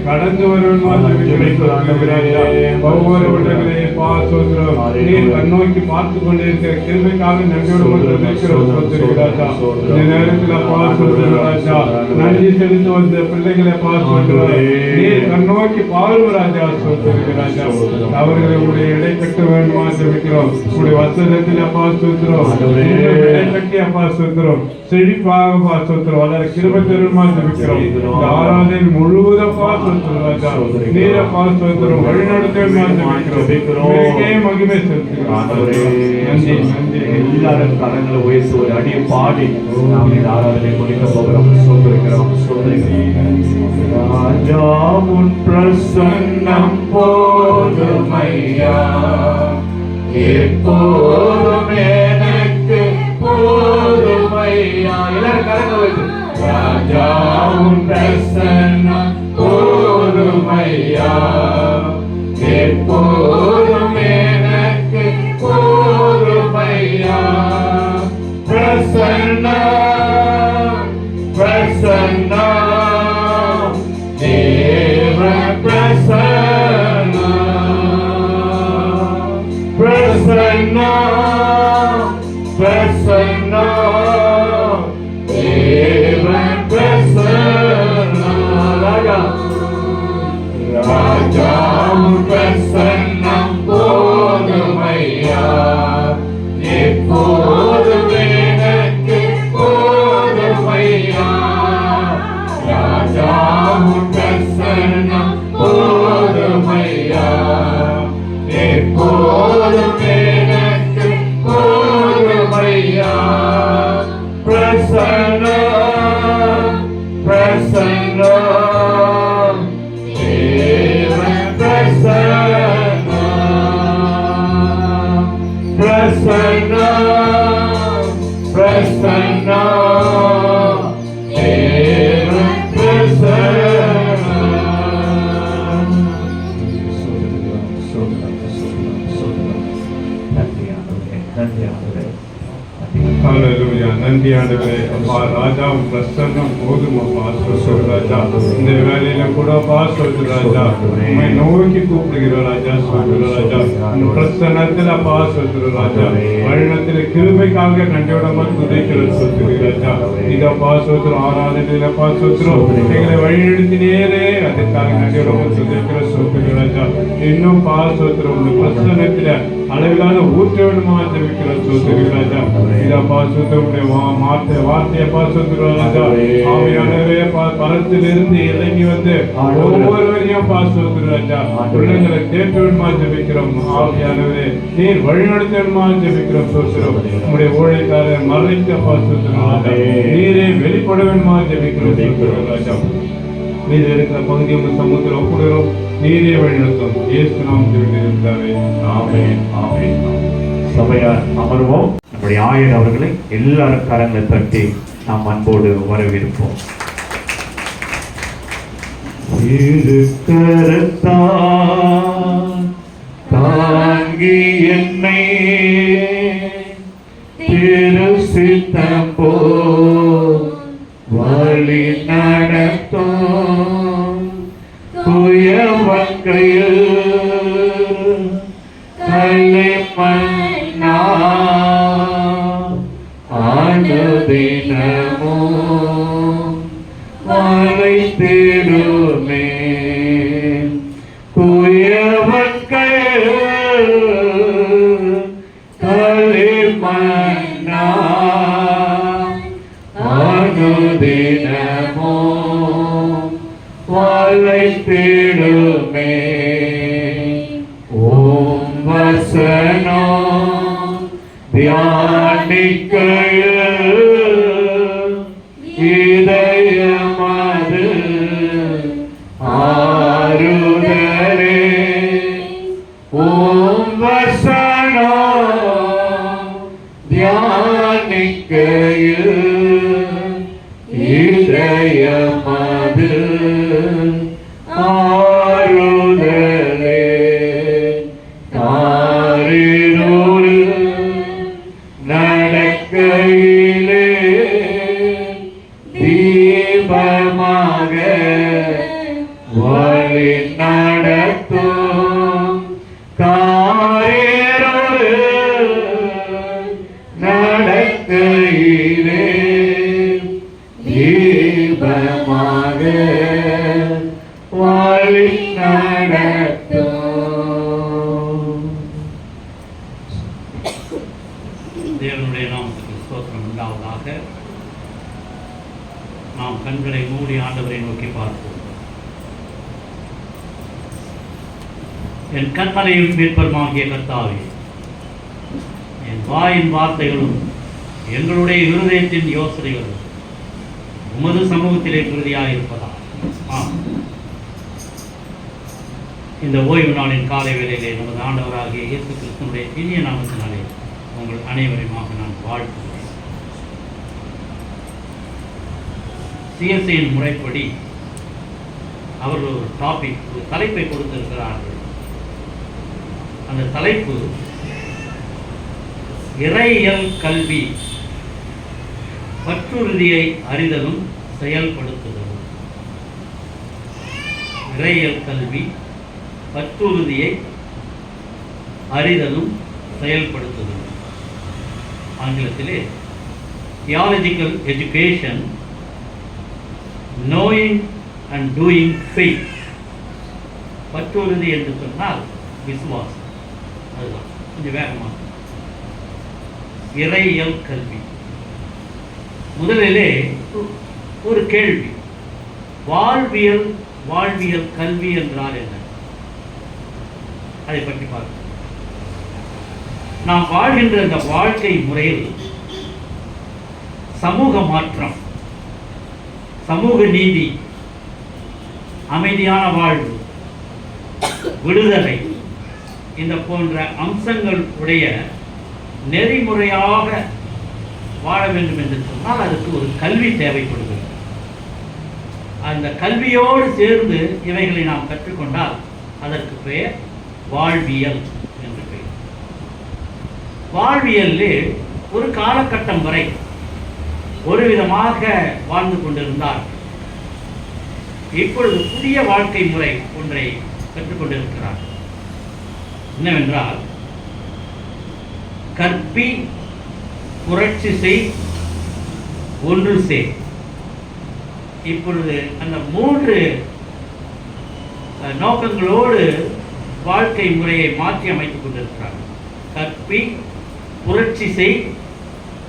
கடந்து ஒவ்வொரு விடங்களையும் கண்ணோக்கி பார்த்து கொண்டிருக்கிற கிருபைக்காக நன்றியோடு இந்த நேரத்தில் ராஜா நன்றி செலுத்த வந்த பிள்ளைகளை நீர் கண்ணோக்கி பாரும் ராஜா ராஜா அவர்களை உடைய இடை கட்ட வேண்டுமா ஜெபிக்கிறோம் உடைய வசனத்தில் அப்பா சொல்கிறோம் இடை கட்டி அப்பா சொல்கிறோம் செழிப்பாக அப்பா சொல்கிறோம் வளர கிருபை தருமா ஜெபிக்கிறோம் இந்த ஆராதனை முழுவதப்பா சொல்கிறோம் ராஜா நீரப்பா சொல்கிறோம் வழிநடத்தமா ஜெபிக்கிறோம் மகிமை செலுத்துகிறோம் நன்றி நன்றி எல்லாரும் கரங்களை உயர்த்தி ஒரு அடியை பாடி நாம் இந்த ஆராதனை முடிக்க போகிறோம் சொல்லிருக்கிறோம் ராஜா உன் பிரசன்னம் போதுமையா எப்போதும் எனக்கு போதுமையா எல்லாரும் கரங்களை வைத்து ராஜா உன் பிரசன்னம் போதுமையா எப்போதும் எனக்கு போதுமையா பிரசன்னா பிரசன்னா தேவ பிரசன்னா பிரசன்னா பிரசன்னா தேவ பிரசன்னா ராஜா ராஜா பிரசன்னம் போதுமையா எப்போதும் எனக்கு போதுமையா ராஜா பிரசன்னம் போதுமையா எப்போதும் எனக்கு போதுமையா Prasanna Prasanna Prasanna, Prasanna, Deva Prasanna. Hallelujah. நன்றி ஆண்டவரே. அப்பா ராஜா பிரசன்னம் போதும் அப்பா சொல்ற ராஜா இந்த வேலையில கூட அப்பா சொல்ற ராஜா உம்மை நோக்கி கூப்பிடுகிற ராஜா சொல்ற ராஜா இந்த பிரசன்னத்தில் அப்பா சோத்திரம் ராஜா. வழிநடத்தின கிருபைக்காக நன்றியோட துதிக்கிற சோத்திரம் ராஜா. இதப்பா சோத்திரம் ஆராதனையில அப்பா சோத்திரம் எங்களை வழிநடத்தினேரே, அதற்காக நன்றியோட துதிக்கிற சோத்திரம் ராஜா. இன்னும் பா சோத்திரம் இந்த பிரசன்னத்தில அளவிலான ஊற்ற வேணுமா ஜெபிக்கிற சோத்திரம் ராஜா. இதப்பா சோத்திரம் வார்த்தையை பா சோத்திரம் ராஜா. ஆவியானவரே பரத்திலிருந்து இறங்கி வந்து ஒவ்வொருவரையும் பா சோத்திரம் ராஜா உள்ளங்களை தேற்ற வேணுமா ஜெபிக்கிறோம். ஆவியானவரே நீர் வழிநடத்த வேணுமா ஜெபிக்கிறோம் சோத்திரம். உங்களுடைய ஊழியக்காரர் மறைக்க பா சோத்திரம் ராஜா. நீரே வெளிப்பட வேணுமா ஜெபிக்கிறோம் சோத்திரம் ராஜா. நீர் இருக்கிற பகுதி உங்க சமூகத்தில் ஒப்புடுகிறோம். நீரே வழிநடத்தும். இயேசு நாமத்தில் இருந்தாவே. ஆமென், ஆமென். சபையார் அமர்வோம். நம்முடைய ஆயர் அவர்களை எல்லாரும் கரங்களை தட்டி நாம் அன்போடு வரவேற்போம். தாங்கி என்னை திருசித்தம் போ வழி நடத்தும் துயவக்கையில் களிமண்ணா அனுதினமோ வளைத்திடுமே குயவக்கையில் களிமண்ணா அனுதினமோ வளைத்திடுமே. ஓம் வசனம் தியானிக்கையில் இதயமது ஆறுதலே. ஓம் வசனம் தியானிக்கையில் இதயமது ஆறுதலே. தாரிரோடு நடக்கையிலே தீபமாக வழி நடத்தும். காரிரோடு நடக்கையிலே தீபமாக வழி நடத்தும். தேவனுடைய நாமத்துக்கு ஸ்தோத்திரம் உண்டாவதாக. நாம் கண்களை மூடி ஆண்டவரை நோக்கி பார்ப்போம். என் கண்மலையும் மீட்பருமாகிய கர்த்தாவே, என் வாயின் வார்த்தைகளும் எங்களுடைய இருதயத்தின் யோசனைகளும் உமது சமூகத்திலே உறுதியாக இருப்பதா. இந்த ஓய்வு நாளின் காலை வேளையிலே நமது ஆண்டவராகிய இயேசு கிறிஸ்துவினுடைய இனிய நாமத்தினாலே உங்கள் அனைவரையுமாக நான் வாழ்த்துகிறேன். சிஎஸ்சியின் முறைப்படி அவர்கள் ஒரு தலைப்பை கொடுத்திருக்கிறார்கள். அந்த தலைப்பு இறையியல் கல்வி, பற்றுறுதியை அறிதலும் செயல்படுத்துதலும். இறையியல் கல்வி, பற்றுறுதியை அறிதலும் செயல்படுத்துதலும். ஆங்கிலத்திலே theological education, knowing and doing faith. பற்றுறுதி என்று சொன்னால் விசுவாசம். அதுதான் கொஞ்சம் வேகமாக. இறையியல் கல்வி. முதலிலே ஒரு கேள்வி, வாழ்வியல் கல்வி என்றால் என்ன? அதை பற்றி பார்ப்போம். நாம் வாழ்கின்ற இந்த வாழ்க்கை முறையில் சமூக மாற்றம், சமூக நீதி, அமைதியான வாழ்வு, விடுதலை, இந்த போன்ற அம்சங்கள் உடைய நெறிமுறையாக வாழ வேண்டும் என்று சொன்னால் அதுக்கு ஒரு கல்வி தேவைப்படுகிறது. அந்த கல்வியோடு சேர்ந்து இவைகளை நாம் கற்றுக்கொண்டால் அதற்கு பெயர் வாழ்வியல் என்று பெயர். வாழ்வியலில் ஒரு காலகட்டம் வரை ஒரு விதமாக வாழ்ந்து கொண்டிருந்தார். இப்பொழுது புதிய வாழ்க்கை முறை ஒன்றை கற்றுக்கொண்டிருக்கிறார். என்னவென்றால், கற்பி, புரட்சி செய், ஒன்று செய். இப்பொழுது அந்த 3 நோக்கங்களோடு வாழ்க்கை முறையை மாற்றி அமைத்துக் கொண்டிருக்கிறார். கற்பி, புரட்சி செய்,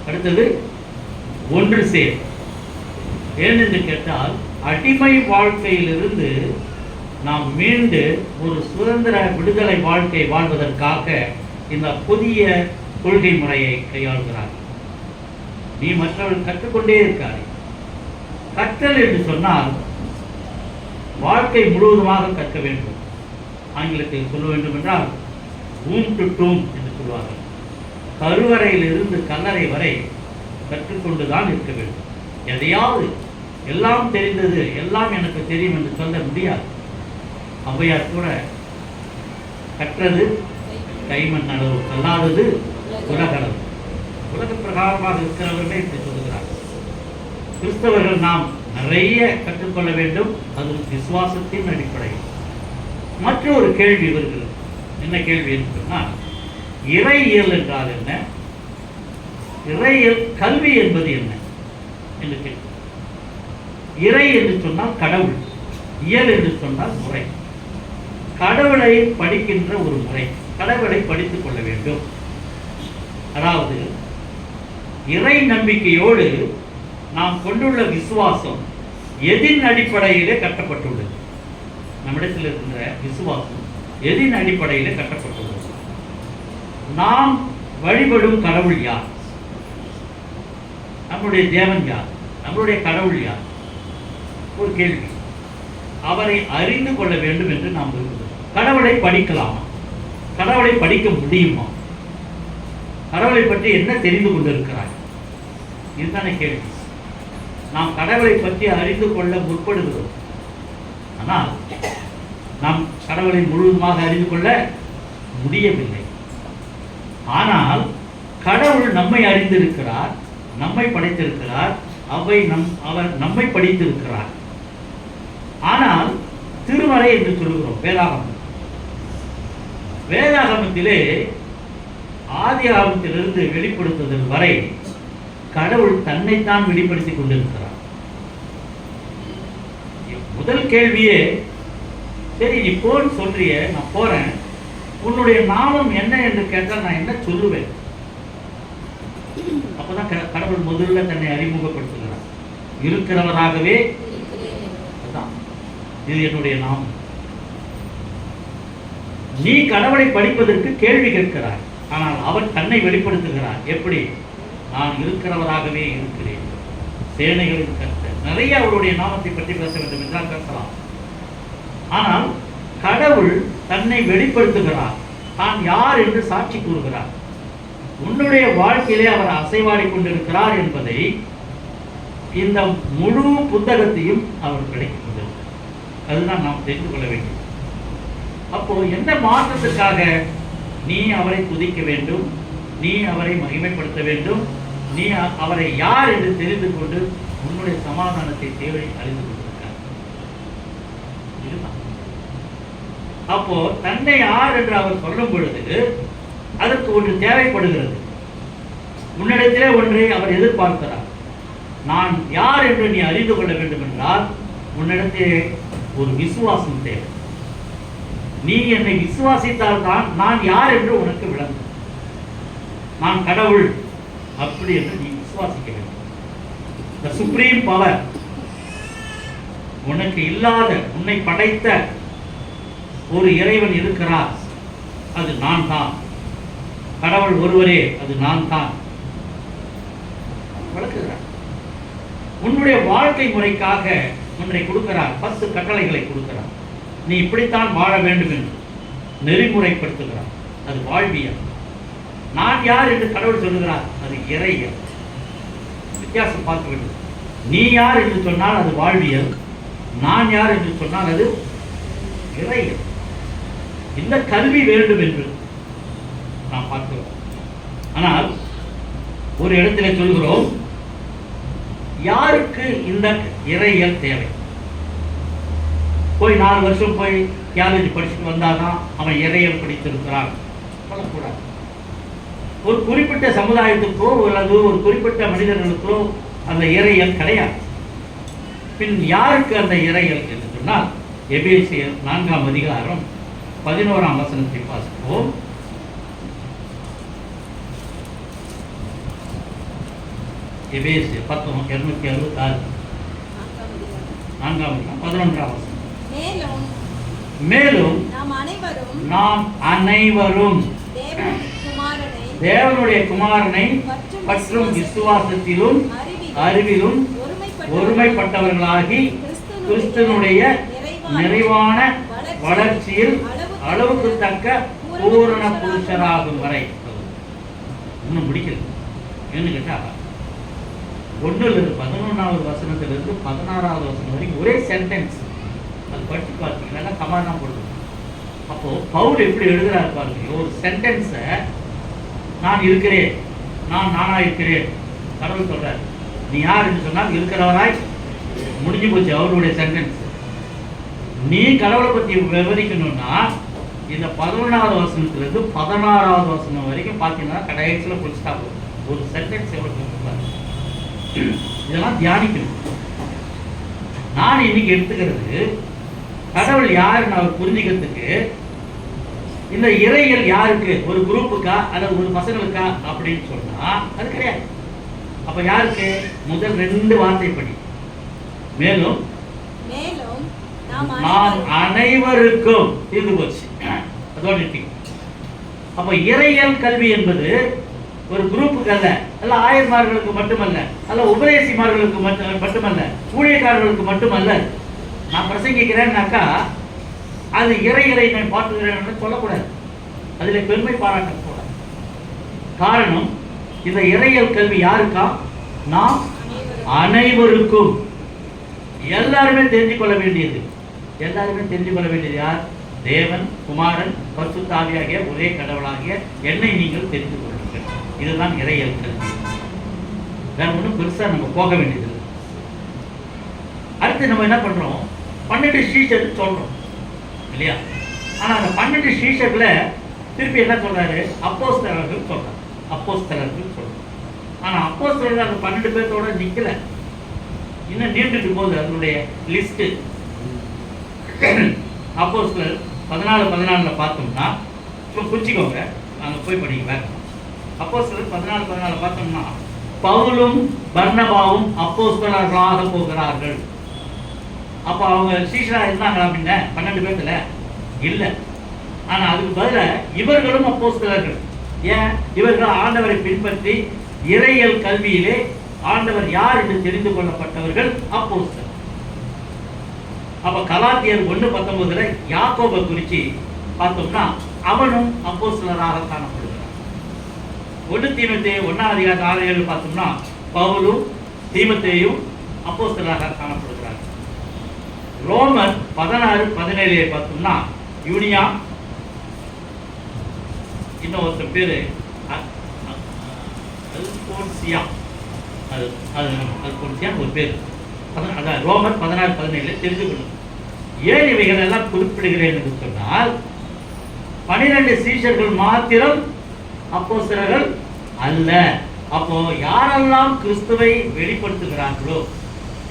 அடுத்தது ஒன்று சேர். ஏனென்று கேட்டால், அடிமை வாழ்க்கையிலிருந்து நாம் மீண்டு ஒரு சுதந்திர விடுதலை வாழ்க்கை வாழ்வதற்காக இந்த புதிய கொள்கை முறையை கையாளுகிறார். நீ மற்றவர்கள் கற்றுக்கொண்டே இருக்காரு. கற்றல் என்று சொன்னால் வாழ்க்கை முழுவதுமாக கற்க வேண்டும். ஆங்கிலத்தில் சொல்ல வேண்டும் என்றால் womb to tomb என்று சொல்வார்கள். கருவறையிலிருந்து கல்லறை வரை கற்றுக்கொண்டுதான் இருக்க வேண்டும். எதையாவது எல்லாம் தெரிந்தது, எல்லாம் எனக்கு தெரியும் என்று சொல்ல முடியாது. ஔவையார் கூட கற்றது கைமண் அளவு, கல்லாதது உலகளவு. உலக பிரகாரமாக இருக்கிறவர்களே இப்படி சொல்லுகிறார். கிறிஸ்தவர்கள் நாம் நிறைய கற்றுக்கொள்ள வேண்டும், அது விசுவாசத்தின் அடிப்படையில். மற்றொரு கேள்வி வருகிறது. என்ன கேள்வி என்று சொன்னால், இறையியல் என்றால் என்ன, இறையியல் கல்வி என்பது என்ன என்று கேள்வி. இறை என்று சொன்னால் கடவுள், இயல் என்று சொன்னால் முறை. கடவுளை படிக்கின்ற ஒரு முறை, கடவுளை படித்துக் கொள்ள வேண்டும். அதாவது இறை நம்பிக்கையோடு நாம் கொண்டுள்ள விசுவாசம் எதின் அடிப்படையிலே கட்டப்பட்டுள்ளது. நம்மிடத்தில் இருக்கின்ற விசுவாசம் எதின் அடிப்படையிலே கட்டப்பட்டுள்ளது. நாம் வழிபடும் கடவுள் யார், நம்முடைய தேவன் யார், நம்முடைய கடவுள் யார்? ஒரு கேள்வி. அவரை அறிந்து கொள்ள வேண்டும் என்று நாம் விரும்புகிறோம். கடவுளை படிக்கலாமா? கடவுளை படிக்க முடியுமா? கடவுளை பற்றி என்ன தெரிந்து கொண்டிருக்கிறார்? இதுதானே கேள்வி. நாம் கடவுளை பற்றி அறிந்து கொள்ள முற்படுகிறோம். ஆனால் நாம் கடவுளை முழுவதுமாக அறிந்து கொள்ள முடியவில்லை. ஆனால் கடவுள் நம்மை அறிந்திருக்கிறார், நம்மை படைத்திருக்கிறார், அவர் நம்மை படித்திருக்கிறார். ஆனால் திருமறை என்று சொல்லுகிறோம், வேதாகமம். வேதாகமத்திலே ஆதி ஆகமத்திலிருந்து வெளிப்படுத்துதல் வரை கடவுள் தன்னைத்தான் வெளிப்படுத்திக் கொண்டிருக்கிறார். முதல் கேள்வியே, சரி நீ போன்னு சொல்றிய, நான் போறேன், உன்னுடைய நாமம் என்ன என்று கேட்டால் நான் என்ன சொல்லுவேன்? அப்பதான் கடவுள் முதல்ல தன்னை அறிமுகப்படுத்துகிறார். இருக்கிறவராகவே, இது என்னுடைய நாமம். நீ கடவுளை படிப்பதற்கு கேள்வி கேட்கிறார், ஆனால் அவர் தன்னை வெளிப்படுத்துகிறார். எப்படி? நான் இருக்கிறவராகவே இருக்கிறேன், சேனைகளின் கர்த்தர். நிறைய அவருடைய நாமத்தை பற்றி பேச வேண்டும் என்றால் பேசலாம். ஆனால் கடவுள் தன்னை வெளிப்படுத்துகிறார், தான் யார் என்று சாட்சி கூறுகிறார். உன்னுடைய வாழ்க்கையிலே அவர் அசைவாடி கொண்டிருக்கிறார் என்பதை இந்த முழு புத்தகத்தையும் அவர் கிடைக்கின்றது. அதுதான் நாம் தெரிந்து கொள்ள வேண்டும். அப்போ என்ன மாற்றத்துக்காக நீ அவரை துதிக்க வேண்டும், நீ அவரை மகிமைப்படுத்த வேண்டும், நீ அவரை யார் என்று தெரிந்து கொண்டு உன்னுடைய சமாதானத்தை தேவை அறிந்து கொண்டிருக்கிறார். அப்போ தன்னை யார் என்று அவர் சொல்லும் பொழுது அதற்கு ஒன்று தேவைப்படுகிறது. உன்னிடத்திலே ஒன்றை அவர் எதிர்பார்க்கிறார். நான் யார் என்று நீ அறிந்து கொள்ள வேண்டும் என்றால் உன்னிடத்திலே ஒரு விசுவாசம் தேவை. நீ என்னை விசுவாசித்தால் தான் நான் யார் என்று உனக்கு விளங்கும். நான் கடவுள் அப்படி என்று நீ விசுவாசிக்க வேண்டும். The supreme power, உனக்கு இல்லாத, உன்னை படைத்த ஒரு இறைவன் இருக்கிறார், அது நான் தான். கடவுள் ஒருவரே, அது நான் தான். வளர்க்கிறார். உன்னுடைய வாழ்க்கை முறைக்காக ஒன்றை கொடுக்கிறார், 10 கட்டளைகளை கொடுக்கிறார். நீ இப்படித்தான் வாழ வேண்டும் என்று நெறிமுறைப்படுத்துகிறார். அது வாழ்வியல். நான் யார் என்று கடவுள் சொல்லுகிறார், அது இறையியல். வித்தியாசம் பார்க்க வேண்டும். நீ யார் என்று சொன்னால் அது வாழ்வியல், நான் யார் என்று சொன்னால் அது இறையியல். இந்த கல்வி வேண்டும் என்று நாம் பார்க்கிறோம். ஆனால் ஒரு இடத்துல சொல்கிறோம், யாருக்கு இந்த இறையியல் தேவை? போய் 4 வருஷம் போய் தியாலஜி படிச்சுட்டு வந்தாதான் அவன் இறையல் படித்திருக்கிறான் சொல்லக்கூடாது. ஒரு குறிப்பிட்ட சமுதாயத்துக்கோ அல்லது ஒரு குறிப்பிட்ட மனிதர்களுக்கோ அந்த இறையல் கிடையாது. பின் யாருக்கு அந்த இறையல் என்று சொன்னால் எபேசியர் 4ஆம் அதிகாரம் 11ஆம் வசனத்தை வாசிப்போம். எபேசியர் 266 4ஆம் அதிகாரம் 11ஆம் வசனம். மேலும் நாம் அனைவரும் தேவனுடைய குமாரனை பற்றும் விசுவாசத்திலும் அறிவிலும் ஒருமைப்பட்டவர்களாகி கிறிஸ்துவனுடைய நிறைவான வளர்ச்சியில் அளவுக்கு தக்க பூரண புருஷராகும் வரை. இன்னும் முடிக்கல. என்ன கேட்டா 11வது வசனத்திலிருந்து 16வது வசனம் வரைக்கும் ஒரே சென்டென்ஸ். அது படிச்சு பார்த்தீங்கன்னா கமா தான் போடுது. அப்போ பவுல் எப்படி எழுதுறாரு பாருங்க. ஒரு சென்டென்ஸை நான் இருக்கிறேன், நானா இருக்கிறேன் கடவுள் சொல்றாரு. நீ யார் என்று சொன்னால் இருக்கிறவராய் முடிஞ்சு போச்சு அவருடைய சென்டென்ஸ். நீ கடவுளை பற்றி விவரிக்கணும்னா இந்த 11வது வசனத்திலிருந்து 16வது வசனம் வரைக்கும் பார்த்தீங்கன்னா கடைசியில் ஃபுல் ஸ்டாப். ஒரு சென்டென்ஸ் எவ்வளோ கொடுப்பாரு. இதெல்லாம் தியானிக்கணும். நான் இன்னைக்கு எடுத்துக்கிறது கடவுள் யாருன்னு அவர் புரிஞ்சுக்கிறதுக்கு இந்த இறைகள் யாருக்கு, ஒரு குரூப்புக்கா அல்லது ஒரு பசங்களுக்கா அப்படின்னு சொன்னா அது கிடையாது. அப்ப யாருக்கு? முதல் 2 வார்த்தைப்படி மேலும் நாம் அனைவருக்கும் தீர்ந்து போச்சு. அதோட அப்ப இறையியல் கல்வி என்பது ஒரு குரூப்புக்கு அல்ல, அல்ல ஆயர்மார்களுக்கு மட்டுமல்ல, அல்ல உபதேசிமார்களுக்கு மட்டுமல்ல, ஊழியக்காரர்களுக்கு மட்டுமல்ல. நான் பிரசங்கிக்கிறேன்னாக்கா அது இறைகளை நான் பார்த்துக்கிறேன் சொல்லக்கூடாது. அதில் பெருமை பாராட்டக்கூடாது. காரணம் இந்த இறையியல் கல்வி யாருக்கா? நாம் அனைவருக்கும். எல்லாருமே தெரிஞ்சு கொள்ள வேண்டியது. எல்லாருமே தெரிஞ்சு கொள்ள வேண்டியது யார்? தேவன், குமாரன், பரிசுத்த ஆவியாகிய ஒரே கடவுளாகிய என்னை நீங்கள் தெரிந்து கொள்ளுங்கள். இதுதான் இறையியல் கல்வி. வேற ஒன்றும் பெருசா நம்ம போக வேண்டியது. அடுத்து நம்ம என்ன பண்றோம்? 12 சீஷர் சொல்றோம் இல்லையா? ஆனா அந்த 12 சீஷர்ல திருப்பி என்ன சொல்றாரு? அப்போஸ்தலர்கள் சொல்றாரு. அப்போஸ்தலர்கள் சொல்றாரு. ஆனா அப்போஸ்தலர்கள் அந்த 12 பேர்த்தோட நிக்கல, இன்னும் நீண்டுட்டு போகுது அதனுடைய லிஸ்ட். அப்போஸ்தலர் 14:14 பார்த்தோம்னா குறிச்சிக்கோங்க, அங்க போய் படிக்க வேற. அப்போஸ்தலர் 14:14 பார்த்தோம்னா பவுலும் பர்னபாவும் அப்போஸ்தலர்களாக போகிறார்கள். அப்ப அவங்க சீஷரா இருந்தாங்களா அப்படின்னா 12 பேர்த்துல இல்ல. ஆனா அதுக்கு பதில இவர்களும் அப்போஸ்தலர்கள். ஏன்? இவர்கள் ஆண்டவரை பின்பற்றி இறையியல் கல்வியிலே ஆண்டவர் யார் என்று தெரிந்து கொள்ளப்பட்டவர்கள் அப்போஸ்தலர். அப்ப கலாத்தியர் 1:19 யாக்கோபை குறித்து பார்த்தோம்னா அவனும் அப்போஸ்தலராக காணப்படுகிறார். 1 தீமோத்தேயு 1:6-7 பார்த்தோம்னா பவுலும் தீமோத்தேயும் அப்போஸ்தலராக காணப்படுகிறார். ரோமர் 16:17 பார்த்தோம்னா யூனியா, இன்னும் ஒருத்தர் பேரு அல்போன்சியா, ஒரு பேர். அதான் ரோமர் 16:17 தெரிந்து கொள்ளும். ஏன் இவைகள் எல்லாம் குறிப்பிடுகிறேன் என்று சொன்னால் 12 சீஷர்கள் மாத்திரம் அப்போஸ்தலர்கள் அல்ல. அப்போ யாரெல்லாம் கிறிஸ்துவை வெளிப்படுத்துகிறார்களோ,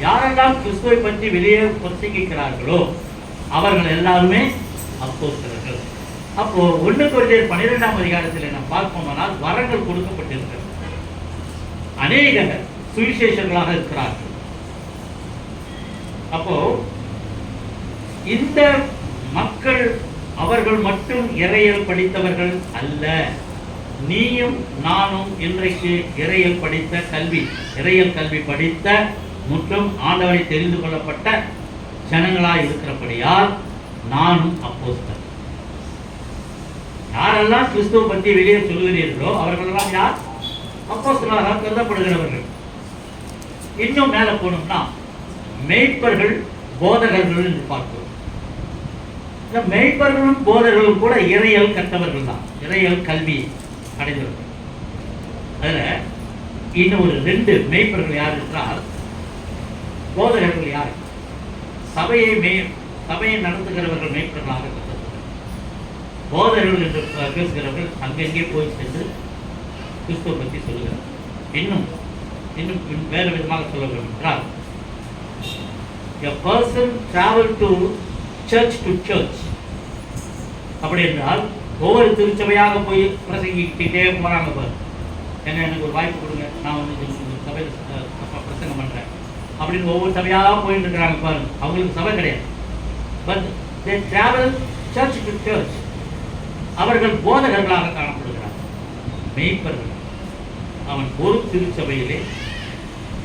யாரெல்லாம் கிறிஸ்துவை பற்றி வெளியே பிரசங்கிக்கிறார்களோ அவர்கள் எல்லாருமே அப்போஸ்தலர்கள். அப்போ 1 கொரிந்தியர் 12ஆம் அதிகாரத்தில் நாம் பார்ப்போமானால் வரங்கள் கொடுக்கப்பட்டிருக்கிறது. அநேகர் சுவிசேஷர்களாக இருக்கிறார்கள். அப்போ இந்த மக்கள் அவர்கள் மட்டும் இறையியல் படித்தவர்கள் அல்ல. நீயும் நானும் இன்றைக்கு இறையியல் படித்த இறையியல் கல்வி படித்த மற்றும் ஆண்டவரை தெரிந்து கொள்ளப்பட்ட ஜனங்களாய் இருக்கிறபடியால் நானும் அப்போஸ்தலர். யாரெல்லாம் கிறிஸ்துவை பற்றி வெளியே சொல்லுகிறீர்களோ அவர்களெல்லாம் யார்? அப்போஸ்தலராக கருதப்படுகிறவர்கள். இன்னும் மேல போனோம்னா மேய்ப்பர்கள், போதகர்கள் என்று பார்க்கிறோம். இந்த மேய்ப்பர்களும் போதகர்களும் கூட இறையியல் கற்றவர்கள் தான், இறையியல் கல்வி அடைந்தவர்கள். அதுல இன்னும் ஒரு 2 மேய்ப்பர்கள் யார் என்றால், போதகர்கள் யார்? சபையை சபையை நடத்துகிறவர்கள் மேய்ப்பர்களாக கருதப்படுகிறார்கள். போதகர்கள் என்று பேசுகிறவர்கள் அங்கெங்கே போய் சென்று கிறிஸ்துவை பற்றி சொல்லுகிறார். இன்னும் வேறு விதமாக சொல்ல வேண்டும் என்றால், a person travel to church அப்படி என்றால் ஒவ்வொரு திருச்சபையாக போய் பிரசங்கிக்கிட்டே போறாங்க பாரு. எனக்கு ஒரு வாய்ப்பு கொடுங்க, நான் வந்து சபையில் பிரசங்கம் பண்றேன் அப்படின்னு ஒவ்வொரு சபையாக போயிட்டு இருக்கிறாங்க பாருங்க. அவங்களுக்கு சபை கிடையாது. But they travel church to church. அவர்கள் போதகர்களாக காணப்படுகிறார், மேய்ப்பர்கள். அவன் ஒரு திருச்சபையிலே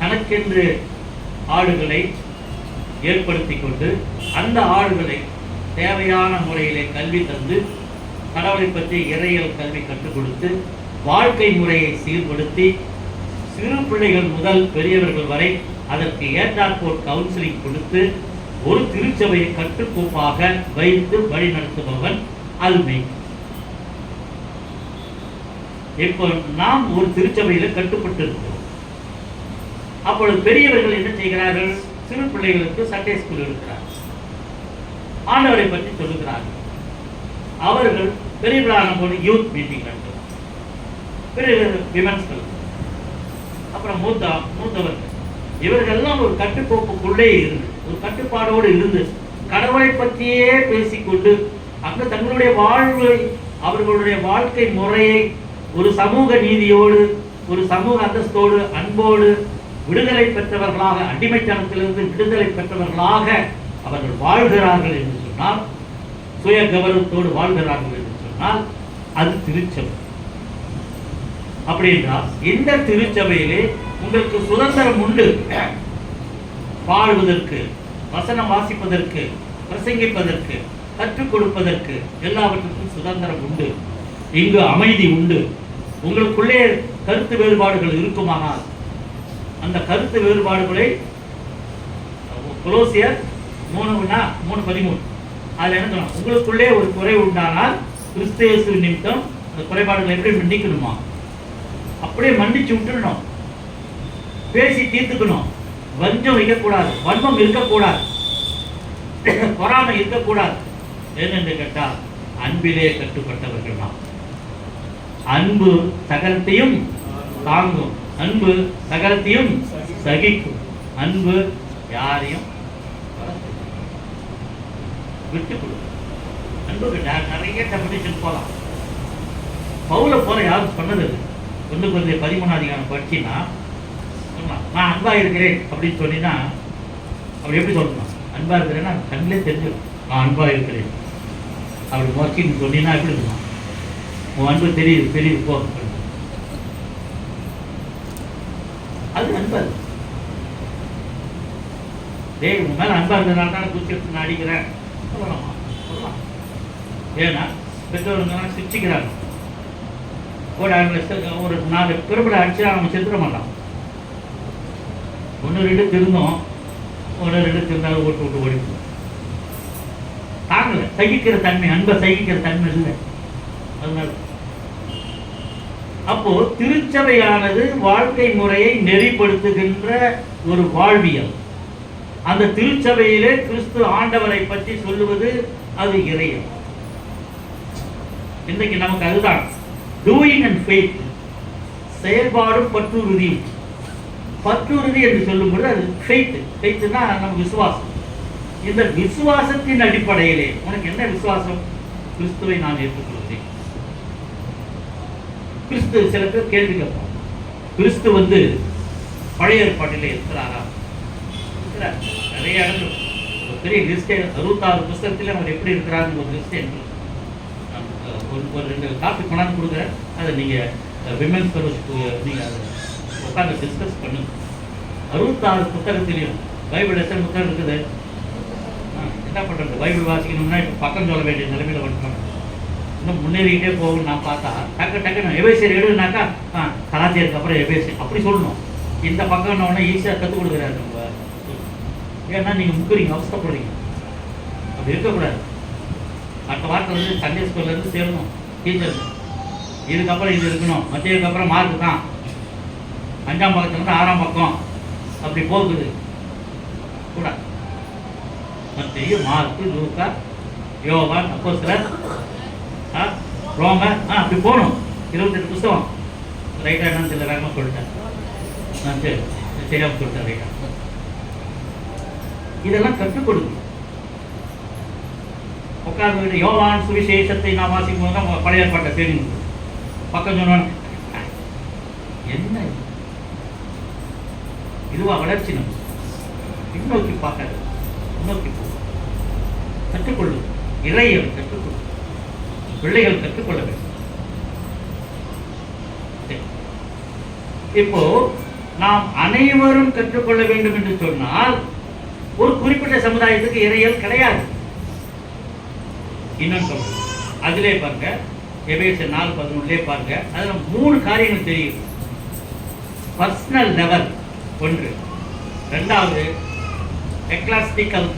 தனக்கென்று ஆடுகளை ஏற்படுத்தி கொண்டு அந்த ஆடுகளை தேவையான முறையிலே கல்வி தந்து, கடவுளை பற்றி இறையியல் கல்வி கற்றுக் கொடுத்து, வாழ்க்கை முறையை சீர்படுத்தி, சிறு பிள்ளைகள் முதல் பெரியவர்கள் வரை அதற்கு ஏற்றாற்போல் கவுன்சிலிங் கொடுத்து ஒரு திருச்சபையை கட்டுக்கோப்பாக வைத்து வழி நடத்துபவன் அல்மை. இப்போ நாம் ஒரு திருச்சபையில கட்டுப்பட்டு இருக்கிறோம். அப்பொழுது பெரியவர்கள் என்ன செய்கிறார்கள்? சிறு பிள்ளைகளுக்கு சண்டே ஸ்கூல் எடுக்கிறார்கள், ஆண்டவரை பற்றி சொல்லுகிறார்கள். அவர்கள் பெரியவர்களான போது யூத் மீட்டிங் நடத்தும், பிறகு விமன்ஸ் கிளப், அப்புறம் மூத்தவர்கள். இவர்களெல்லாம் ஒரு கட்டுக்கோப்புக்குள்ளே இருந்து, ஒரு கட்டுப்பாடோடு இருந்து, கடவுளை பற்றியே பேசிக்கொண்டு, அங்கு தங்களுடைய வாழ்வை, அவர்களுடைய வாழ்க்கை முறையை ஒரு சமூக நீதியோடு, ஒரு சமூக அந்தஸ்தோடு, அன்போடு விடுதலை பெற்றவர்களாக, அடிமைத்தனத்திலிருந்து விடுதலை பெற்றவர்களாக அவர்கள் வாழ்கிறார்கள் என்று சொன்னால், சுய கௌரவத்தோடு வாழ்கிறார்கள் என்று சொன்னால் அது திருச்சபை. அப்படி என்றால் இந்த திருச்சபையிலே உங்களுக்கு சுதந்திரம் உண்டு. வாழ்வதற்கு, வசனம் வாசிப்பதற்கு, பிரசங்கிப்பதற்கு, கற்றுக் கொடுப்பதற்கு எல்லாவற்றுக்கும் சுதந்திரம் உண்டு. இங்கு அமைதி உண்டு. உங்களுக்குள்ளே கருத்து வேறுபாடுகள் இருக்குமானால் அந்த கருத்து வேறுபாடுகளை கொலோசியர் 3:13 அதில் என்ன சொல்லணும்? உங்களுக்குள்ளே ஒரு குறை உண்டானால் கிறிஸ்து இயேசு நிமித்தம் அந்த குறைபாடுகளை எப்படி மன்னிக்கணுமா? அப்படியே மன்னிச்சு விட்டுடணும், பேசி தீர்த்துக்கணும். வஞ்சம் இருக்கக்கூடாது, வன்மம் இருக்கக்கூடாது, பொறாமை இருக்கக்கூடாது. ஏனென்று கேட்டால் அன்பிலே கட்டுப்பட்டவர்கள் நாம். அன்பு சகலத்தையும் தாங்கும், அன்பு சகலத்தையும் சகிக்கும், அன்பு யாரையும் விட்டு கொடுக்கும். அன்புக்கு நிறைய டெபினிஷன் போகலாம். பவுல போல யாரும் சொன்னது 1 படிச்சுன்னா நான் அன்பா இருக்கிறேன் அப்படின்னு சொன்னீங்கன்னா அப்படி எப்படி சொல்லணும்? அன்பா இருக்கிறேன்னா கண்ணிலே தெரிஞ்சிடும் நான் அன்பா இருக்கிறேன். அப்படி மோச்சின்னு சொன்னீங்கன்னா எப்படி இருக்கணும்? உன் அன்பு தெரியுது போ. அது அன்பு. டேய் உன் மேல அன்பா இருந்ததுனால தான் குச்சி எடுத்து நான் அடிக்கிறேன் சொல்லலாமா? சொல்லலாம். ஏன்னா பெற்றோருங்க சிரிச்சுக்கிறாங்க. ஒரு 4 பெருப்படை அடிச்சா நம்ம செத்துட மாட்டான். 1-2 திருந்தோம், 1-2 திருந்தாலும் விட்டு ஓடிப்போம். தாங்கல சகிக்கிற தன்மை, அன்பை சகிக்கிற தன்மை இல்லை. அதனால அப்போ திருச்சபையானது வாழ்க்கை முறையை நெறிப்படுத்துகின்ற ஒரு வாழ்வியல். அந்த திருச்சபையிலே கிறிஸ்து ஆண்டவரை பற்றி சொல்லுவது அது இறையல். இன்றைக்கு நமக்கு அதுதான் டூயிங் அண்ட் ஃபெய்த், செயல்பாடும் பற்றுறுதியும். பற்றுறுதி என்று சொல்லும்போது அது ஃபெய்த்னா நம்ம விசுவாசம். இந்த விசுவாசத்தின் அடிப்படையிலே உனக்கு என்ன விசுவாசம்? கிறிஸ்துவை நான் ஏற்றுக்கொள்கிறேன். கிறிஸ்து சில பேர் கேள்வி கேட்பாங்க, கிறிஸ்து வந்து பழைய ஏற்பாட்டிலே இருக்கிறாரா? நிறைய இடங்கள் ஒரு பெரிய லிஸ்டே 66 புத்தகத்தில் அவர் எப்படி இருக்கிறாருன்னு ஒரு லிஸ்ட் என்று ஒரு 2 டாபிக் கொண்டாந்து கொடுக்குறேன். அதை நீங்கள் விமென்ஸ் நீங்கள் அதை உட்காந்து டிஸ்கஸ் பண்ணுங்க. 66 புத்தகத்திலையும் பைபிள் எத்தனை புத்தகம் இருக்குது? என்ன பண்ணுறது? பைபிள் வாசிக்கணும்னா இப்போ பக்கம் சொல்ல வேண்டிய நிலைமையில் வந்துட்டோம். இன்னும் முன்னேறிக்கிட்டே போகணும்னு நான் பார்த்தா டக்குன்னு எபேசியர் எடுனாக்கா கலாச்சாரத்துக்கு அப்புறம் எபேசியர் அப்படி சொல்லணும். இந்த பக்கம் ஒன்று ஈஸியாக கற்றுக் கொடுக்குறாரு நம்ம. ஏன்னா நீங்கள் முக்குறீங்க, அவசரப்படுறீங்க. அப்படி இருக்கக்கூடாது. அடுத்த வாரத்தில் வந்து சண்டே ஸ்கூல்லேருந்து சேரணும் டீச்சர். இதுக்கப்புறம் இது இருக்கணும், மத்தியதுக்கு அப்புறம் மார்க்கு தான். 5ஆம் பக்கத்துலேருந்து 6ஆம் பக்கம் அப்படி போகுது கூட. மத்தேயு, மார்க்கு, லூக்கா, யோவான், அப்போஸ்தலர், ரோமர், அப்படி போகணும். 28 புஸ்தகம். ரைட்டாக என்னன்னு தெரியல, வேகமாக சொல்லிட்டேன். சரி, தெரியாமல் சொல்லிட்டேன். ரைட்டா இதெல்லாம் கற்றுக் கொடுக்கும். உட்கார்ந்து யோவான் சுவிசேஷத்தை நான் வாசிக்கும் போது தான் பழைய ஏற்பாட்டை தெரியும். பக்கம் சொன்னாங்க, என்ன இதுவா வளர்ச்சி? நம்ம பின்னோக்கி பார்க்காது, முன்னோக்கி போகும். கற்றுக்கொள்ளும். இறையல் கற்றுக்கொள்ளும். பிள்ளைகள் கற்றுக்கொள்ள வேண்டும். இப்போ நாம் அனைவரும் கற்றுக்கொள்ள வேண்டும் என்று சொன்னால் ஒரு குறிப்பிட்ட சமுதாயத்துக்கு இறையல் கிடையாது. இன்னும் சொல்றேன், அதிலே பாருங்க, எபேசியர் 4:11 பாருங்க, அதுல 3 காரியங்கள் தெரியும். பர்சனல் லெவல் ஒன்று, ரெண்டாவது ecclesiastical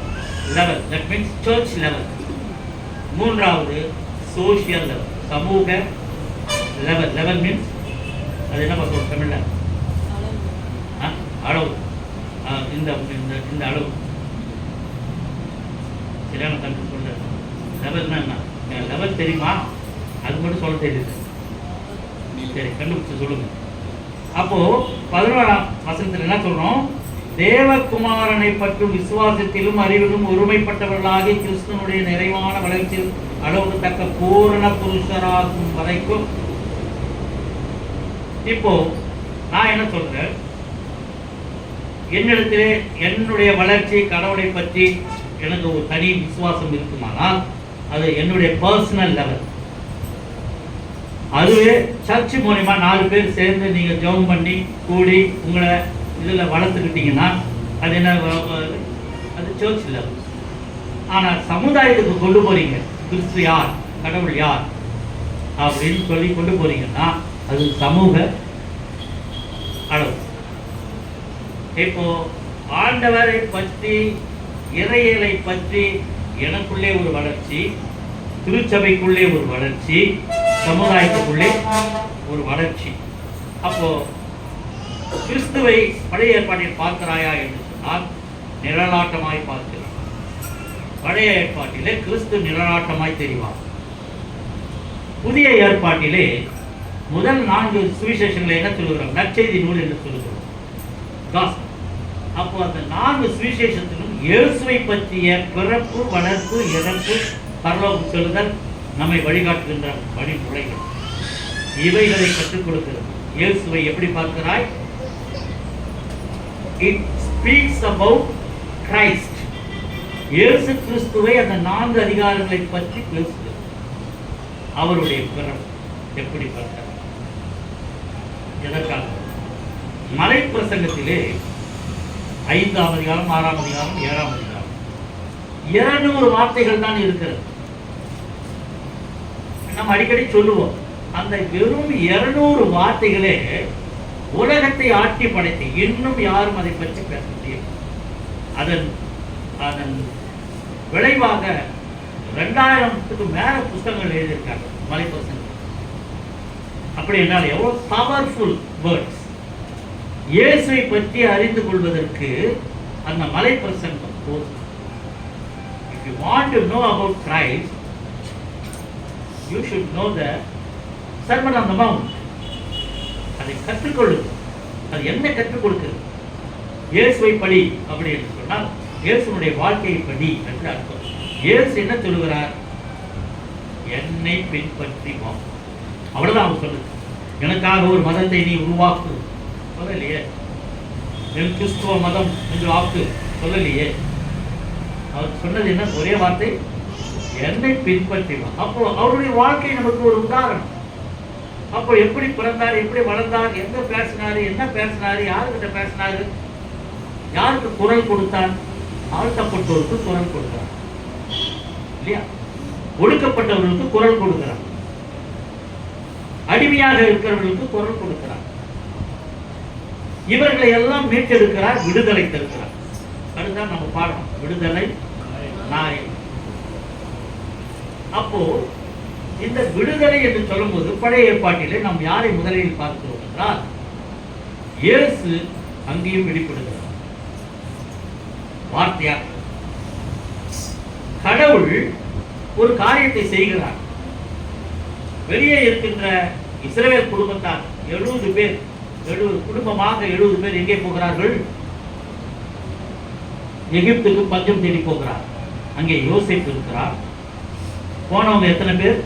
level, that means church level, மூன்றாவது சோஷியல் லெவல், சமூக லெவல். லெவல் மீன்ஸ் அது என்ன சொல்றோம் தமிழ்ல? அளவு. இந்த இந்த அளவு சரியான தமிழ் சொல்ற. லெவல்னா என்ன? லெவல் தெரியுமா? அது மட்டும் சொல்ல தெரியுது. சரி, கண்டுபிடிச்சு சொல்லுங்க. அப்போ 11ஆம் வசனத்தில் என்ன சொல்றோம்? தேவகுமாரனை பற்றும் விசுவாசத்திலும் அறிவிலும் ஒருமைப்பட்டவர்களாகி கிறிஸ்துவனுடைய நிறைவான வளர்ச்சியில் அளவுக்கு தக்க பூரண புருஷராகும் வரைக்கும். இப்போ நான் என்ன சொல்றேன், என்னிடத்திலே என்னுடைய வளர்ச்சி, கடவுளை பற்றி எனக்கு ஒரு தனி விசுவாசம் இருக்குமானால் அது என்னுடைய பர்சனல் லெவல். அதுவே சர்ச் மூலமா 4 பேர் சேர்ந்து நீங்க ஜெபம் பண்ணி கூடி உங்களை இதுல வளர்த்துக்கிட்டீங்கன்னா அது என்ன? அது சர்ச் லெவல். ஆனா சமுதாயத்துக்கு கொண்டு போறீங்க, கிறிஸ்து யார், கடவுள் யார் அப்படின்னு சொல்லி கொண்டு போறீங்கன்னா அது சமூக அளவு. இப்போ ஆண்டவரை பற்றி, இறையலை பற்றி எனக்குள்ளே ஒரு வளர்ச்சி, திருச்சபைக்குள்ளே ஒரு வளர்ச்சி, சமுதாயத்துக்குள்ளே ஒரு வளர்ச்சி. அப்போ கிறிஸ்துவை பழைய ஏற்பாட்டில் பார்க்கிறாயா என்று சொன்னால் நிழலாட்டமாய் பார்க்கிறார். பழைய ஏற்பாட்டிலே கிறிஸ்து நிழலாட்டமாய் தெரிவார். புதிய ஏற்பாட்டிலே முதல் 4 சுவிசேஷங்களை என்ன சொல்லுகிறோம்? நற்செய்தி நூல் என்று சொல்லுகிறோம். அப்போ அந்த 4 சுவிசேஷத்திலும் இயேசுவை பற்றிய பிறப்பு, வளர்ப்பு, இறப்பு, பரலோகம் செல்லுதல், நம்மை வழிகாட்டுகின்ற வழிமுறைகள், இவைகளை கற்றுக் கொடுக்கிறது. இயேசுவை எப்படி பார்க்கிறாய்? It speaks about Christ. இயேசு கிறிஸ்துவை அந்த 4 அதிகாரங்களை பற்றி பேசுகிறது. அவருடைய பிறப்பு எப்படி பார்க்கிறார்? எதற்காக? மலை பிரசங்கத்திலே 5ஆம் அதிகாரம், 6ஆம் அதிகாரம், 7ஆம் அதிகாரம் 200 வார்த்தைகள் தான் இருக்கிறது. நம்ம அடிக்கடி சொல்லுவோம், அந்த வெறும் 200 வார்த்தைகளே உலகத்தை ஆட்டி படைத்து இன்னும் யாரும் அதை பற்றி பேச முடியும். அதன் விளைவாக 2000க்கு மேல புத்தகங்கள் எழுதியிருக்காங்க மலை பிரசங்கம். அப்படி என்றால் எவ்வளவு பவர்ஃபுல் வேர்ட்ஸ். இயேசுவை பற்றி அறிந்து கொள்வதற்கு அந்த மலை பிரசங்கம் போதும். If you want to know about Christ, you should know the Sermon on the Mount. அதை கற்றுக்கொள்ளும். அது என்ன கற்றுக் கொடுக்கிறது? இயேசுவை படி அப்படி என்று சொன்னால் இயேசுனுடைய வாழ்க்கையை படி என்று அர்த்தம். இயேசு என்ன சொல்லுகிறார்? என்னை பின்பற்றி வா. அவ்வளவுதான் அவர் சொல்லுது. எனக்காக ஒரு மதத்தை நீ உருவாக்கு சொல்லலையே. என் கிறிஸ்துவ மதம் என்று ஆக்கு சொல்லலையே. அவர் சொன்னது என்ன? ஒரே வார்த்தை, என்னை பின்பற்றி வா. அப்போ அவருடைய வாழ்க்கை நமக்கு ஒரு உதாரணம். அப்போ எப்படி பிறந்தார், எப்படி வளர்ந்தார், எங்க பேசினாரு, என்ன பேசினாரு, யாருக்கிட்ட பேசினாரு, யாருக்கு குரல் கொடுத்தார்? ஆழ்த்தப்பட்டவருக்கு குரல் கொடுத்தார் இல்லையா? ஒடுக்கப்பட்டவர்களுக்கு குரல் கொடுக்கிறார். அடிமையாக இருக்கிறவர்களுக்கு குரல் கொடுக்கிறார். இவர்களை எல்லாம் மீட்டெடுக்கிறார், விடுதலை தருகிறார். அதுதான் நம்ம பாடம், விடுதலை நாயகம். அப்போ இந்த விடுதலை என்று சொல்லும்போது பழைய ஏற்பாட்டிலே நாம் யாரை முதலில் பார்க்கிறோம் என்றால் இயேசு அங்கேயும் வெளிப்படுகிறார் வார்த்தையாக. கடவுள் ஒரு காரியத்தை செய்கிறார். வெளியே இருக்கின்ற இஸ்ரவேல் குடும்பத்தார் 70 பேர், 70 குடும்பமாக 70 பேர் எங்கே போகிறார்கள்? எகிப்துக்கு பஞ்சம் தேடி போகிறார். அங்கே யோசேப்பு இருக்கிறார். போனவங்க எத்தனை பேர்?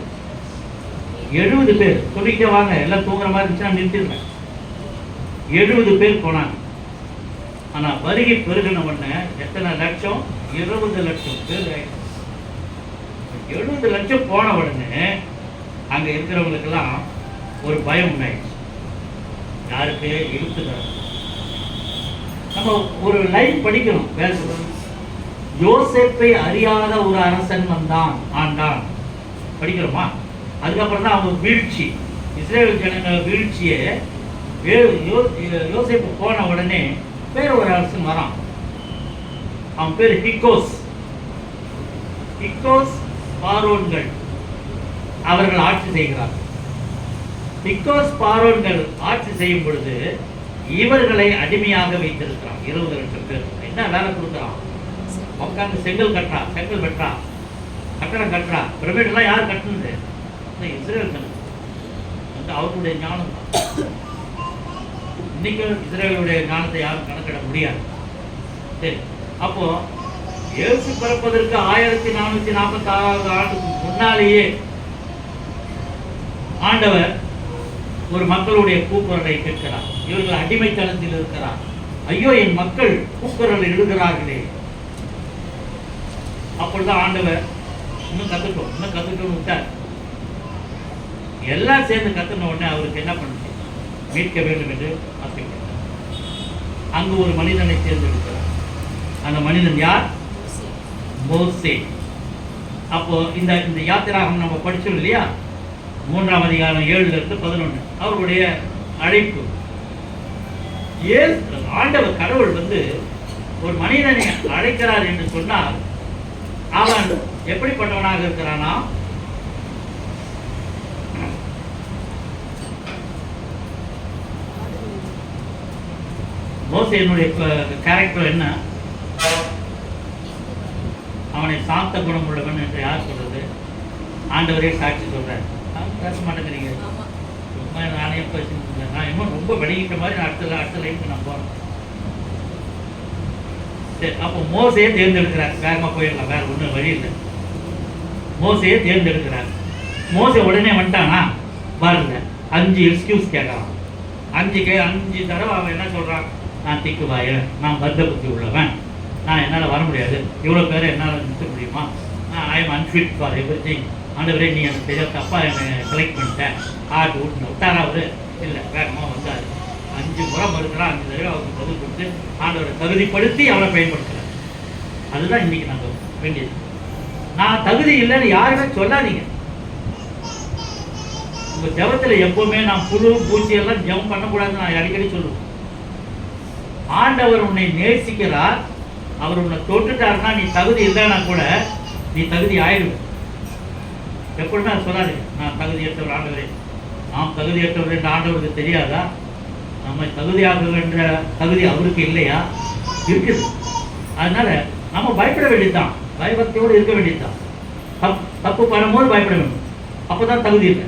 70 பேர். சொல்லிக்கிட்டே வாங்க, எல்லாம் தூங்குற மாதிரி இருந்துச்சுன்னா நிறுத்திடுறேன். 70 பேர் போனாங்க. ஆனா வருகை பெருகின உடனே எத்தனை லட்சம்? 20 லட்சம் பேர். 70 லட்சம் போன உடனே அங்க இருக்கிறவங்களுக்கெல்லாம் ஒரு பயம் உண்டாயிடுச்சு. யாருக்கு? எகிப்துக்காரர். நம்ம ஒரு லைன் படிக்கணும். யோசேப்பை அறியாத ஒரு அரசன் வந்தான், ஆண்டான். படிக்கிறோமா? அதுக்கப்புறம் தான் அவங்க வீழ்ச்சி, இஸ்ரேல் ஜனங்கள் வீழ்ச்சியை யோசேப்பு போன உடனே வேற ஒரு அரசன் வரான். அவன் பேர் ஹிக்கோஸ். ஹிக்கோஸ் பாரோன்கள் அவர்கள் ஆட்சி செய்கிறார்கள். ஹிக்கோஸ் பாரோன்கள் ஆட்சி செய்யும் பொழுது இவர்களை அடிமையாக வைத்திருக்கிறான். 20 லட்சம் பேர். என்ன வேலை கொடுக்குறான்? உட்காந்து செங்கல் கட்டுறா, செங்கல் வெட்டுறா, கட்டடம் கட்டுறா. பிரமிட் எல்லாம் யார் கட்டுனது? இஸ்ரேல் ஜனங்கள். அவர்களுடைய ஞானம் தான். இன்னைக்கு இஸ்ரேலுடைய ஞானத்தை யாரும் கணக்கிட முடியாது. சரி, அப்போ இயேசு பிறப்பதற்கு 1446 ஆண்டுக்கு முன்னாலேயே ஆண்டவர் ஒரு மக்களுடைய கூக்குரலை கேட்கிறார். இவர்கள் அடிமைத்தனத்தில் இருக்கிறார். ஐயோ, என் மக்கள் கூக்குரல் எழுகிறார்களே. அப்பொழுதுதான் ஆண்டவர் இன்னும் கத்துட்டோம் விட்டார். எல்லாம் சேர்ந்து கத்துன உடனே அவருக்கு என்ன பண்ணுச்சு? மீட்க வேண்டும் என்று ஆசைப்பட்டார். அங்கு ஒரு மனிதனை தேர்ந்தெடுக்கிறார். அந்த மனிதன் யார்? மோசே. அப்போ இந்த யாத்திராகம் நம்ம படிச்சோம் இல்லையா? 3ஆம் அதிகாரம் 7 to 11 அவருடைய அழைப்பு. ஆண்டவர் கடவுள் ஒரு மனிதனை அழைக்கிறார் என்று சொன்னால் அவன் எப்படிப்பட்டவனாக இருக்கிறானா? மோசேனுடைய கேரக்டர் என்ன? அவனை சாந்த குணம் உள்ளவன் என்று யார் சொல்றது? ஆண்டவரே சாட்சி சொல்றார். பேச மாட்டேங்கிறீங்க. நானே பேசிட்டு நான் இன்னும் ரொம்ப வெளியிட்ட மாதிரி அடுத்த லைஃப் நான் போறேன். சரி, அப்போ மோசையை தேர்ந்தெடுக்கிறார். வேகமா போயிடலாம், வேற ஒன்றும் வழி இல்லை. மோசையை தேர்ந்தெடுக்கிறார். மோசை உடனே வந்துட்டானா? பாருங்க, 5 எக்ஸ்கியூஸ் கேட்கறான். 5 தடவை அவன் என்ன சொல்றான்? நான் திக்குவாய, நான் பத்த புத்தி உள்ளவன், நான் என்னால் வர முடியாது, இவ்வளோ பேரை என்னால் நிறுத்த முடியுமா, I am unfit for every thing, ஆண்டவரே நீ எனக்கு தெரியாத தப்பா என்னை செலக்ட் பண்ணிட்டேன், ஆட்டு விட்டுன விட்டாரா அவரு? இல்லை, வேகமாக வந்தார். 5 முறை மறுக்கிறான். 5 தடவை அவருக்கு பதில் கொடுத்து ஆண்டவரை தகுதிப்படுத்தி அவரை பயன்படுத்துகிறார். அதுதான் இன்னைக்கு நாங்கள் வேண்டியது. நான் தகுதி இல்லைன்னு யாருமே சொல்லாதீங்க. உங்க ஜபத்தில் எப்பவுமே நான் புழு பூச்சி எல்லாம் ஜபம் பண்ணக்கூடாதுன்னு நான் அடிக்கடி சொல்லுவேன். ஆண்டவர் உன்னை நேசிக்கிறார். அவர் உன்னை தொட்டுட்டாருன்னா நீ தகுதி இல்லைன்னா கூட நீ தகுதி ஆயிடுவேன். எப்பொழுதுமே அதை சொல்லாதீங்க, நான் தகுதியற்றவர் ஆண்டவரே, நாம் தகுதியற்றவர் என்ற ஆண்டவருக்கு தெரியாதா? நம்ம தகுதியாகுகின்ற தகுதி அவருக்கு இல்லையா? இருக்குது. அதனால நம்ம பயப்பட வேண்டியதுதான், பயபக்தியோடு இருக்க வேண்டியதுதான். தப்பு பண்ணும்போது பயப்பட வேண்டும், அப்போதான் தகுதி இல்லை.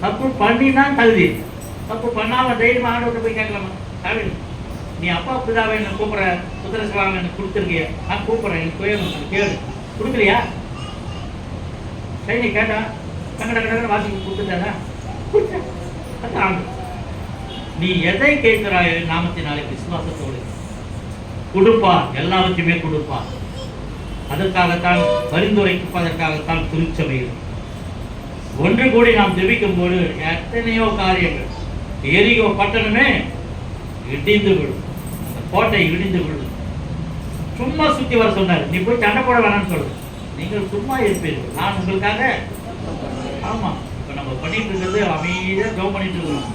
தப்பு பண்ணினா தகுதி இல்லை. தப்பு பண்ணாம தைரியமா ஆண்டவர்கிட்ட போய் கேட்கலாமா? தேவையில்லை. நீ அப்பா பிதாவை என்ன கூப்பிட்ற, புத்திரசுவாமி எனக்கு கொடுத்துருக்கிய, நான் கூப்பிட்றேன், எனக்கு கோயில் கேளு, கொடுக்கலையா? சரி, நீ கேட்டா கங்கட வாசிக்கு கொடுத்துட்டாரா? அது ஆண்டு. நீ எதை கேட்கிறாய் நாமத்தினாலே விசுவாசத்தோடு கொடுப்பார், எல்லாவற்றையுமே கொடுப்பார். அதற்காகத்தான் பரிந்துரைப்பதற்காகத்தான் திருச்சபையில் ஒன்று கூடி நாம் ஜெபிக்கும் போது எத்தனையோ காரியங்கள். எரிகோ பட்டணமே இடிந்து விடும், அந்த கோட்டை இடிந்து விடும். சும்மா சுத்தி வர சொன்னார், நீ போய் சண்டை போட வேணாம்னு சொல்லு, நீங்கள் சும்மா இருப்பீர்கள், நான் உங்களுக்காக. ஆமா, இப்ப நம்ம பண்ணிட்டு இருக்கிறது அமைதியா ஜெபம் பண்ணிட்டு இருக்கிறோம்.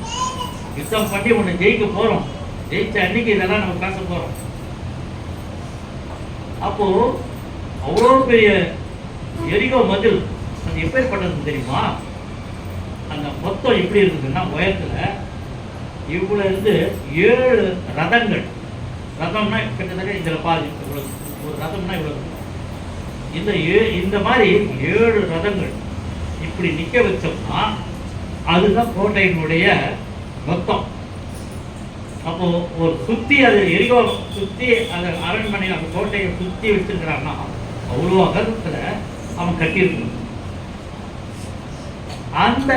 யுத்தம் பண்ணி உன்னை ஜெயிக்க போறோம். ஜெயிச்ச அன்னைக்கு இதெல்லாம் நம்ம பேச போறோம். அப்போ அவ்வளோ பெரிய எரிகோ மதில் அது எப்பேற்பட்டது தெரியுமா? அந்த மொத்தம் எப்படி இருக்குதுன்னா, உயரத்துல இவ்வளவு இருந்து 7 ரதங்கள். ரதம்னா கிட்டத்தட்ட இதுல பாதி, இவ்வளவு ஒரு ரதம்னா இவ்வளவு இந்த மாதிரி 7 ரதங்கள் இப்படி நிக்க வச்சோம்னா அதுதான் கோட்டையினுடைய மொத்தம். அப்போ ஒரு சுத்தி அது எரிகோ சுத்தி அந்த அரண்மனை அந்த கோட்டையை சுத்தி வச்சிருக்கிறான்னா அவ்வளோ அகலத்துல அவன் கட்டியிருக்கணும். அந்த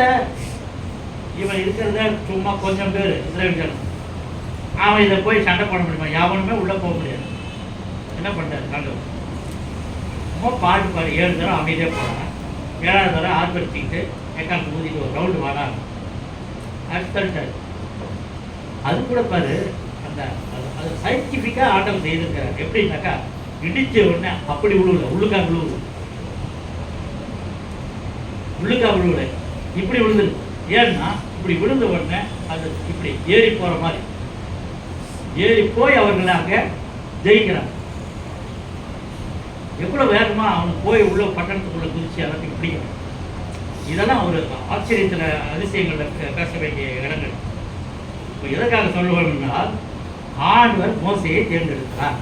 இவன் இருக்கிறத சும்மா கொஞ்சம் பேர் இஸ்ரேல் ஜனம், அவன் இதை போய் சண்டை போட முடியுமா? யாவனுமே உள்ள போக முடியாது. என்ன பண்றாரு சண்டை? சும்மா பாட்டு பாடு 7 தடவை அமைதியாக போறான். 7ஆவது தடவை ஆர்ப்பரிச்சுக்கிட்டு எக்காந்து ஊதிட்டு ஒரு ரவுண்டு வாடா அடித்தாரு. அது கூட பாரு அந்த அது சயின்டிஃபிக்காக ஆட்டம் செய்திருக்கிறார். எப்படின்னாக்கா இடிச்ச உடனே அப்படி விழுவுல, உள்ளுக்கா விழுவுல, உள்ளுக்கா விழுவுல, இப்படி விழுந்துரு. ஏன்னா இப்படி விழுந்த உடனே அது இப்படி ஏறி போற மாதிரி ஏறி போய் அவர்களை அங்கே ஜெயிக்கிறாங்க. எவ்வளவு வேகமா அவனுக்கு போய் உள்ள பட்டணத்துக்குள்ள குதிச்சு எல்லாத்தையும் பிடிக்கணும். இதெல்லாம் ஒரு ஆச்சரியத்துல அதிசயங்கள்ல பேச வேண்டிய இடங்கள். இப்போ எதற்காக சொல்லுவோம்னால் ஆண்டவர் மோசையை தேர்ந்தெடுக்கிறார்,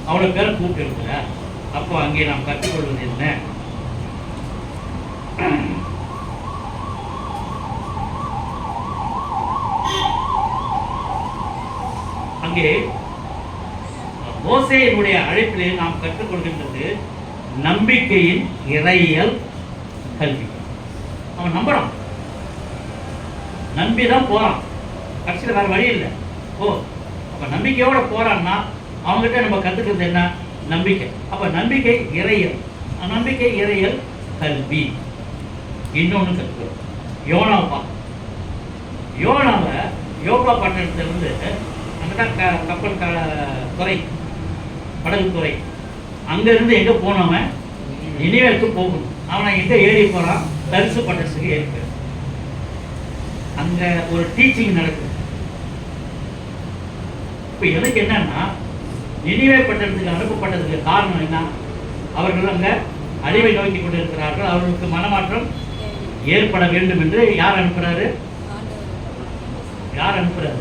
அவ்வளவு பேரை கூப்பிட்டு இருக்கிறார். அப்போ அங்கே நாம் கற்றுக்கொள்வது என்ன? அங்கே மோசேயினுடைய அழைப்பிலே நாம் கற்றுக்கொள்கின்றது நம்பிக்கையின் இறையியல் கல்வி. அவன் நம்புறான், நம்பிதான் போறான், கடைசியில் வேற வழி இல்லை. அப்ப நம்பிக்கையோட போறான்னா அவங்ககிட்ட நம்ம கத்துக்கிறது என்ன? நம்பிக்கை. அப்ப நம்பிக்கை இறையியல், நம்பிக்கை இறையியல் கல்வி. இன்னொன்னு கற்றுக்கிறோம், யோனாவா. யோனாவை யோகா பட்டணத்திலிருந்து அங்கதான் கப்பல் துறை, படகு துறை, அங்கிருந்து எங்க போனவன் நினிவேலுக்கு போகணும். அவனை எங்க ஏறி போறான்? தரிசு பட்டணத்துக்கு ஏறி போறான். அங்க ஒரு டீச்சிங் நடக்குது. இப்ப எனக்கு என்னன்னா நினிவே பட்டணத்துக்கு அனுப்பப்பட்டதுக்கு காரணம் என்ன? அவர்கள் அங்க அழிவை நோக்கி கொண்டிருக்கிறார்கள், அவர்களுக்கு மனமாற்றம் ஏற்பட வேண்டும் என்று யார் அனுப்புறாரு? யார் அனுப்புறாரு?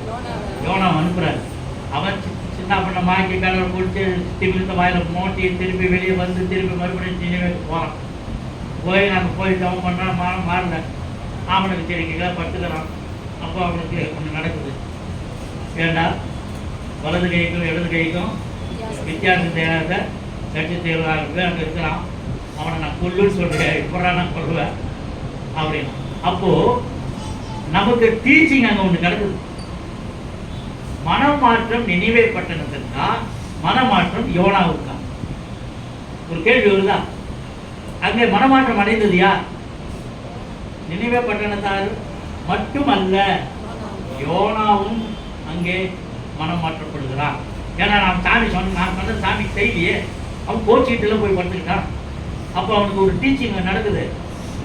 யோனா அனுப்புறாரு. அவன் சின்ன பண்ண மாக்கி கடவுள் குடிச்சு திமிழ்த்த வாயில மோட்டி திருப்பி வெளியே வந்து திருப்பி மறுபடியும் நினைவுக்கு போறான். போய் நாங்கள் போய் ஜபம் பண்றான், மாறல. அவனுக்கு சரிக்கா படுத்துக்கிறான். அப்போ அவனுக்கு ஒன்று நடக்குது. ஏண்டா வலது கைக்கும் இடது கைக்கும் வித்தியாசம் தெரியாத கட்சி தேர்வாளருக்கு அங்கே இருக்கிறான். அவனை நான் கொல்லுன்னு சொல்றேன், இப்படா நான் கொல்லுவேன் அப்படின்னு. அப்போ நமக்கு டீச்சிங் அங்கே ஒன்று நடக்குது. மனமாற்றம் நினிவே பட்டணத்திற்கா, மனமாற்றம் யோனாவுக்கா? ஒரு கேள்வி வருதா? அங்கே மனமாற்றம் அடைந்தது யார்? நினிவே பட்டணத்தார் மட்டுமல்ல, யோனாவும் அங்கே மனம் மாற்றப்படுகிறான். ஏன்னா நான் சொன்ன சாமி செய்தியே அவன் கோச்சிக்கிட்டுல போய் படுத்துக்கிட்டான். அப்போ அவனுக்கு ஒரு டீச்சிங் நடக்குது.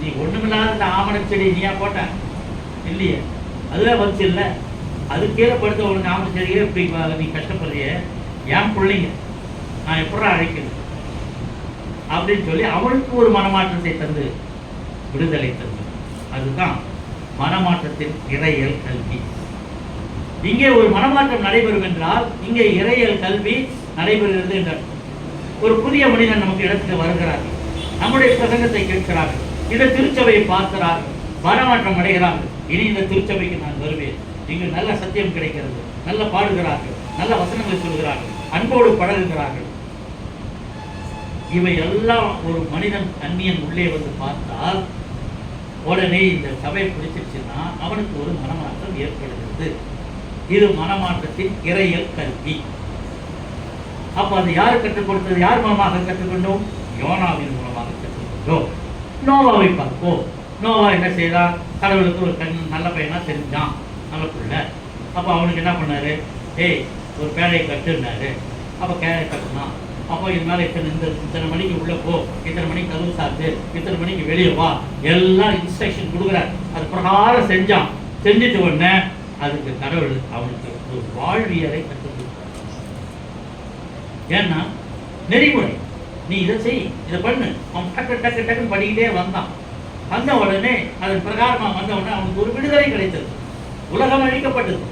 நீ ஒண்ணுமில்லாத இந்த ஆமண செடி நீயா போட்ட இல்லையே, அதுவே வந்துச்சு இல்லை, அது கீழே படுத்த உனக்கு ஆமண செடியே இப்படி நீ கஷ்டப்படுறிய, ஏன் பிள்ளைங்க நான் எப்படா அழைக்கணும் அப்படின்னு சொல்லி அவனுக்கு ஒரு மனமாற்றத்தை தந்து விடுதலை தந்து. அதுதான் மனமாற்றத்தின் இறையியல் கல்வி. இங்கே ஒரு மனமாற்றம் நடைபெறும் என்றால் இங்கே இறையியல் கல்வி நடைபெறுகிறது என்றார். ஒரு புதிய மனிதன் நமக்கு இடத்துக்கு வருகிறார்கள், நம்முடைய பிரசங்கத்தை கேட்கிறார்கள், இந்த திருச்சபையை பார்க்கிறார்கள், மனமாற்றம் அடைகிறார்கள். இனி இந்த திருச்சபைக்கு நான் வருவேன், இங்கு நல்ல சத்தியம் கிடைக்கிறது, நல்ல பாடுகிறார்கள், நல்ல வசனங்களை சொல்கிறார்கள், அன்போடு பழகுகிறார்கள். இவை எல்லாம் ஒரு மனிதன் அந்நியன் உள்ளே வந்து பார்த்தால் உடனே இந்த சபையை பிடிச்சிருச்சுன்னா அவனுக்கு ஒரு மனமாற்றம் ஏற்படுகிறது. இது மனமாற்றத்தின் இறையியல் கல்வி. அப்ப அது யாரு கற்றுக் கொடுத்தது? யார் மூலமாக கற்றுக்கொண்டோம்? யோனாவின் மூலமாக கற்றுக்கொண்டோம். நோவாவை பார்ப்போம். நோவா என்ன செய்தான்? கடவுளுக்கு ஒரு நல்ல பையனா தெரிஞ்சான், நல்ல பிள்ளை. அப்போ அவனுக்கு என்ன பண்ணாரு? ஒரு பேழையை கட்டுனாரு. அப்போ பேழையை கட்டுனான். அப்போ இதனால இத்தனை மணிக்கு உள்ள போ, இத்தனை மணிக்கு கதவு சாத்து, இத்தனை மணிக்கு வெளியே வா, எல்லாம் இன்ஸ்ட்ரக்ஷன் கொடுக்குறாரு. அது பிரகாரம் செஞ்சான். செஞ்சுட்டு உடனே அதுக்கு கடவுள் அவனுக்கு ஒரு வாழ்வியலை கற்றுக் கொடுத்தார். ஏன்னா நெறிமுறை, நீ இதை செய், இதை பண்ணு. அவன் டக்கு டக்கு டக்குன்னு படிக்கிட்டே வந்தான். வந்த உடனே அதன் பிரகாரமா வந்த உடனே அவனுக்கு ஒரு விடுதலை கிடைத்தது. உலகம் அழிக்கப்பட்டது,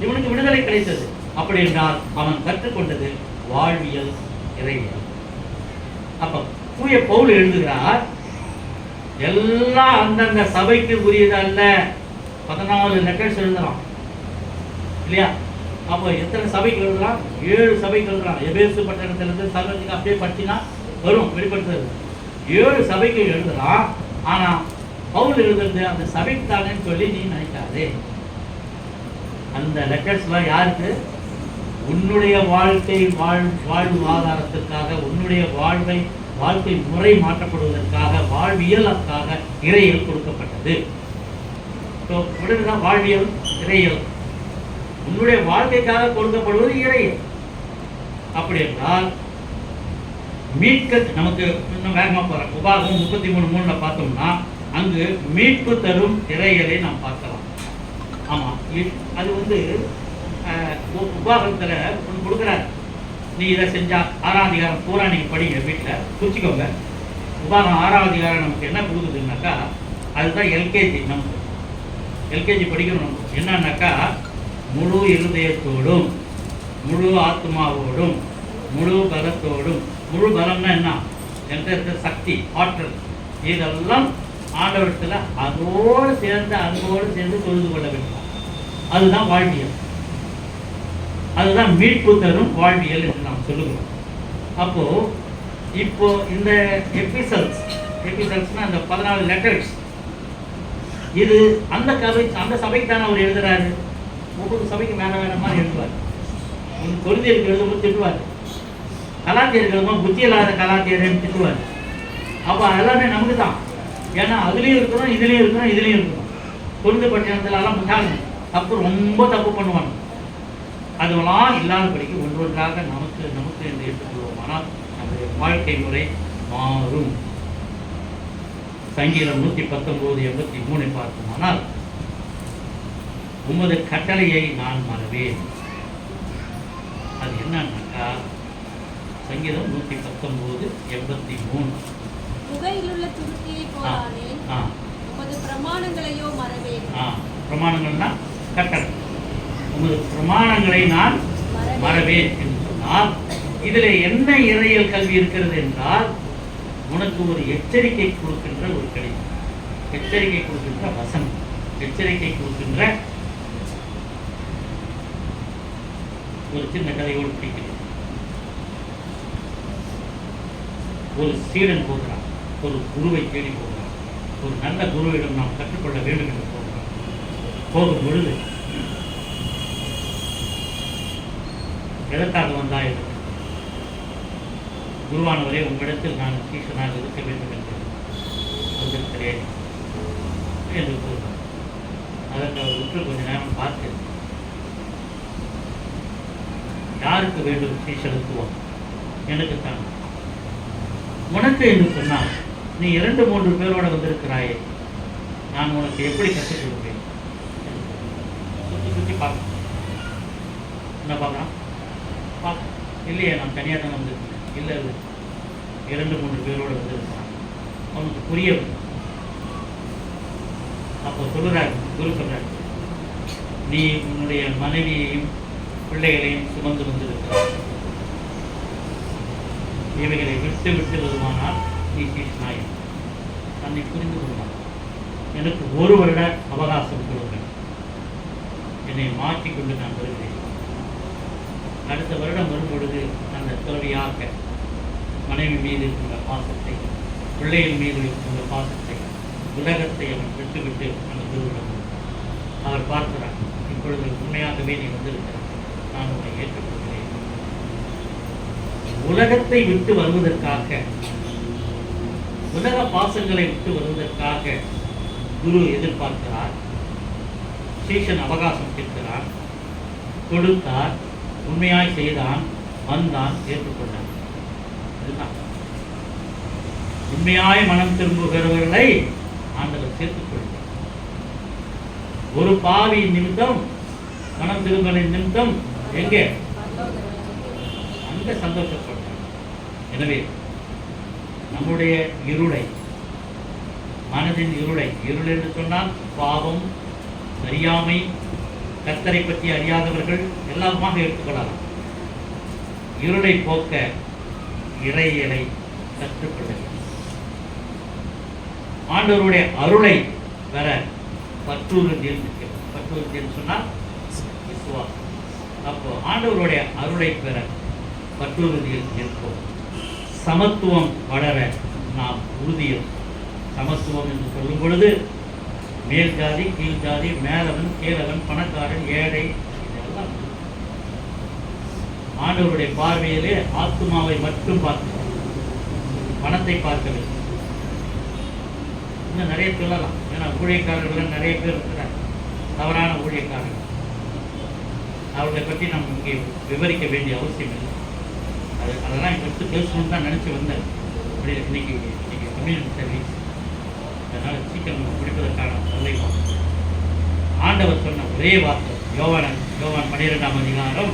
இவனுக்கு விடுதலை கிடைத்தது. அப்படி என்றால் அவன் கற்றுக்கொண்டது வாழ்வியல் இறையியல். அப்ப தூய பவுல் எழுதுகிறார், எல்லாம் அந்தந்த சபைக்கு உரியதல்ல. 14 லெட்டர்ஸ் எழுதலாம் இல்லையா? அப்போ எத்தனை சபைக்கு எழுதலாம்? 7 சபைக்கு எழுதலாம். எபேசு பட்டணத்திலிருந்து சர்வத்துக்கு அப்படியே படிச்சுன்னா வரும் வெளிப்படுத்துறது. 7 சபைக்கு எழுதலாம். ஆனா பவுல் எழுதுறது அந்த சபைக்கு தானேன்னு சொல்லி நீ நினைக்காதே. அந்த லெட்டர்ஸ்லாம் யாருக்கு? உன்னுடைய வாழ்க்கை வாழ்வாதாரத்திற்காக, உன்னுடைய வாழ்க்கை முறை மாற்றப்படுவதற்காக, வாழ்வியலுக்காக இறையியல் கொடுக்கப்பட்டது. உடனேதான் வாழ்வியல் இறையியல். உன்னுடைய வாழ்க்கைக்காக கொடுக்கப்படுவது இறையியல். அப்படி என்றால் மீட்க நமக்கு இன்னும் வேகமாக போகிறோம். உபாகம் 33:3 பார்த்தோம்னா அங்கு மீட்பு தரும் இறையியலை நாம் பார்க்கலாம். ஆமாம், அது உபாகத்தில் ஒன்று கொடுக்குறாரு. நீ இதை செஞ்சா 6ஆம் அதிகாரம் பூரா நீங்கள் படிங்க, வீட்டில் குறிச்சிக்கோங்க. உபாகம் 6ஆம் அதிகாரம் நமக்கு என்ன கொடுக்குதுன்னாக்கா, அதுதான் எல்கேஜி. நமக்கு எல்கேஜி படிக்கணும். நமக்கு என்னன்னாக்கா, முழு இருதயத்தோடும், முழு ஆத்மாவோடும், முழு பலத்தோடும். முழு பலம்னா என்ன? என்கிட்ட இருக்கிற சக்தி, ஆற்றல், இதெல்லாம் ஆண்டவரத்தில் அதோடு சேர்ந்து அன்போடு சேர்ந்து தொழுது கொள்ள வேண்டும். அதுதான் வாழ்வியல். அதுதான் மீட்பு தரும் வாழ்வியல் என்று நாம் சொல்லுகிறோம். அப்போ இப்போ இந்த எபிசல்ஸ்னா அந்த 14 லெட்டர்ஸ், இது அந்த சபைக்கு தானே அவர் எழுதுறாரு. ஒவ்வொரு சபைக்கு வேற வேற மாதிரி எழுதுவார். கொரிந்தியருக்கு எழுதும்போது திட்டுவார், கலாத்தியருக்கு எழுதும்போது புத்தி இல்லாத கலாத்தியர்னு திட்டுவார். அப்போ எல்லாமே நமக்கு தான். ஏன்னா அதுலேயும் இருக்கணும், இதுலேயும் இருக்கணும், இதுலேயும் இருக்கணும். கொரிந்து பட்டினத்துலலாம் முட்டாங்க, தப்பு ரொம்ப தப்பு பண்ணுவாங்க. அதுவெல்லாம் இல்லாதபடிக்கு ஒன்றொன்றாக நமக்கு என்று ஏற்றுக்கொள்வோம். ஆனால் நம்முடைய வாழ்க்கை முறை மாறும். சங்கீதம் 119:83 பார்க்குமானால், உமது கட்டளையை நான் மறவேன். அது என்னன்னாக்கா, சங்கீதம் 119:83. புகையிலுள்ள துருத்தியை போலானேன், உமது பிரமாணங்களையோ மறவேன். பிரமாணங்கள்னா கட்டளை. உமது பிரமாணங்களை நான் மறவேன் என்று சொன்னால், இதுல என்ன இறையியல் கல்வி இருக்கிறது என்றால், உனக்கு ஒரு எச்சரிக்கை கொடுக்கின்ற ஒரு கடிதம், எச்சரிக்கை கொடுக்கின்ற வசனம், எச்சரிக்கை கொடுக்கின்ற ஒரு சின்ன கதையோடு பிடிக்கிறது. ஒரு சீடன் போகிறான், ஒரு குருவை தேடி போகிறான். ஒரு நல்ல குருவிடம் நாம் கற்றுக்கொள்ள வேண்டும் என்று போகிறான். போகும் பொழுது எதற்காக வந்தாய்? குருவானவரே, உங்களிடத்தில் நான் சீஷனாக இருக்க வேண்டும் என்று வந்திருக்கிறேன் என்று கூறுகிறார். அதற்கு அவர் உற்று கொஞ்ச நேரம் பார்த்து, யாருக்கு வேண்டும் சீஷத்துவம்? எனக்குத்தான். உனக்கு என்று சொன்னால், நீ 2-3 பேரோட வந்திருக்கிறாயே, நான் உனக்கு எப்படி கற்றுக் கொடுப்பேன்? சுற்றி பார்க்க என்ன பார்க்கலாம்? இல்லையே, நான் தனியாக தான் வந்திருக்கேன். இல்லை, 2-3 பேரோடு வந்திருக்கிறான். அவனுக்கு புரியவில்லை. அப்போ சொல்லுறாரு, குரு சொல்றாரு, நீ உன்னுடைய மனைவியையும் பிள்ளைகளையும் சுமந்து வந்திருக்கிறார். இவைகளை விட்டு வருமானால் நீ சீஷனாய். தன்னை புரிந்து கொள்வான். எனக்கு 1 வருட அவகாசம் கொடுங்கள், என்னை மாற்றிக்கொண்டு நான் வருகிறேன். அடுத்த வருடம் வரும்பொழுது அந்த துறவியாக மனைவி மீது இருக்கின்ற பாசத்தை, பிள்ளைகள் மீது இருக்கின்ற பாசத்தை, உலகத்தை அவன் விட்டுவிட்டு அந்த குருவிடம் அவர் பார்க்கிறார். இப்பொழுது உண்மையாகவே நீ வந்திருக்கிறார், நான் உன்னை ஏற்றுக்கொள்கிறேன். உலகத்தை விட்டு வருவதற்காக, உலக பாசங்களை விட்டு வருவதற்காக குரு எதிர்பார்க்கிறார். சீஷன் அவகாசம் கேட்கிறார், கொடுத்தார், உண்மையாய் செய்தான், வந்தான், ஏற்றுக்கொண்டான். இதுதான் உண்மையாய் மனம் திரும்புகிறவர்களை ஆண்டவர் சேர்த்துக் கொள்வார். ஒரு பாவி நிமித்தம், மனம் திரும்பலின் நிமித்தம் எங்கே அந்த சந்தோஷப்படுறார். எனவே நம்முடைய இருளை, மனதின் இருள் என்று சொன்னால் பாவம், அறியாமை, கர்த்தரை பற்றி அறியாதவர்கள் எல்லாருமாக எடுத்துக்கொள்ளலாம். இருளை போக்க இறையியலை கற்றுக்கொள்ள வேண்டும். ஆண்டவருடைய அருளை பெற பற்றுறுதியில் நிற்கிறோம். பற்றுறுதியில் சொன்னால் விசுவாசம். அப்போ ஆண்டவருடைய அருளை பெற பற்றுறுதியில் நிற்போம். சமத்துவம் வளர நாம் உறுதியும். சமத்துவம் என்று சொல்லும் பொழுது மேல் ஜாதி கீழ் ஜாதி, மேலவன் கீழவன், பணக்காரன் ஏழை, இதெல்லாம் ஆண்டவருடைய பார்வையிலே ஆத்துமாவை மட்டும் பார்க்கிறோம், பணத்தை பார்க்கவில்லை. இன்னும் நிறைய சொல்லலாம். ஏன்னா ஊழியக்காரர்கள் நிறைய பேர் இருக்கிறார், தவறான ஊழியக்காரர்கள். அவர்களை பற்றி நம்ம இங்கே விவரிக்க வேண்டிய அவசியம் இல்லை. அதெல்லாம் எடுத்து பேசணும்னு தான் நினச்சி வந்தேன். அப்படி இன்னைக்கு கம்யூனிட்டி சர்வீஸ், அதனால் சீக்கிரம் நம்ம முடிப்பதற்கான தலைவா ஆண்டவர் சொன்ன ஒரே வார்த்தை யோவான் 12ஆம் அதிகாரம்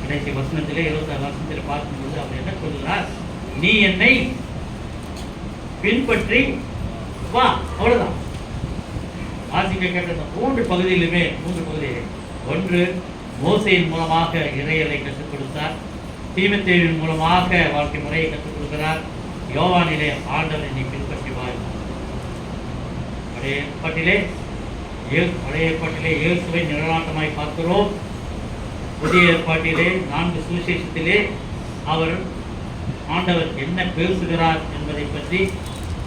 கடைசி வசனத்திலே 26 வசனத்தில் பார்க்கும்போது அவர் என்ன சொல்கிறார்? நீ என்னை பின்பற்றி வா. அவ்வளவுதான். வாசிக்க கேட்ட 3 பகுதியிலுமே 3 பகுதியிலே, ஒன்று மோசையின் மூலமாக இறையலை கற்றுக் கொடுத்தார், தீமோத்தேயுவின் மூலமாக வாழ்க்கை முறையை கற்றுக் கொடுக்கிறார், யோவானிலே ஆண்டவரை நீ பின்பற்றி வா. பழைய ஏற்பாட்டிலே இயேசுவை நிழலாட்டமாய் பார்க்கிறோம். புதிய ஏற்பாட்டிலே 4 சுவிசேஷத்திலே அவர் ஆண்டவர் என்ன பேசுகிறார் என்பதை பற்றி,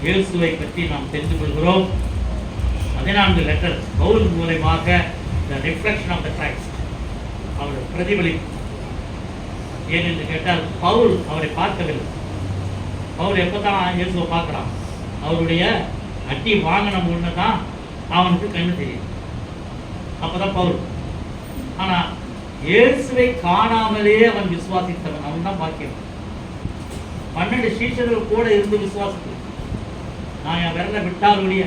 இயேசுவை பற்றி நாம் தெரிந்து கொள்கிறோம். 14 லெட்டர் பவுல் மூலமாக the reflection of the Christ, அவர் பிரதிபலிப்பு. ஏனென்று கேட்டால் பவுல் அவரை பார்க்கவில்லை. பவுல் எப்போதான் இயேசுவை பார்க்குறான்? அவருடைய அடி வாங்கின முன்னு தான் அவனுக்கு கண்ணு தெரியும். அப்போதான் பவுல். ஆனால் இயேசுவை காணாமலே அவன் விசுவாசித்தவன். அவன் தான் பாக்கியம். 12 சீஷர்கள் கூட இருந்து விசுவாசித்து நான் என் விரலை விட்டால் ஒழிய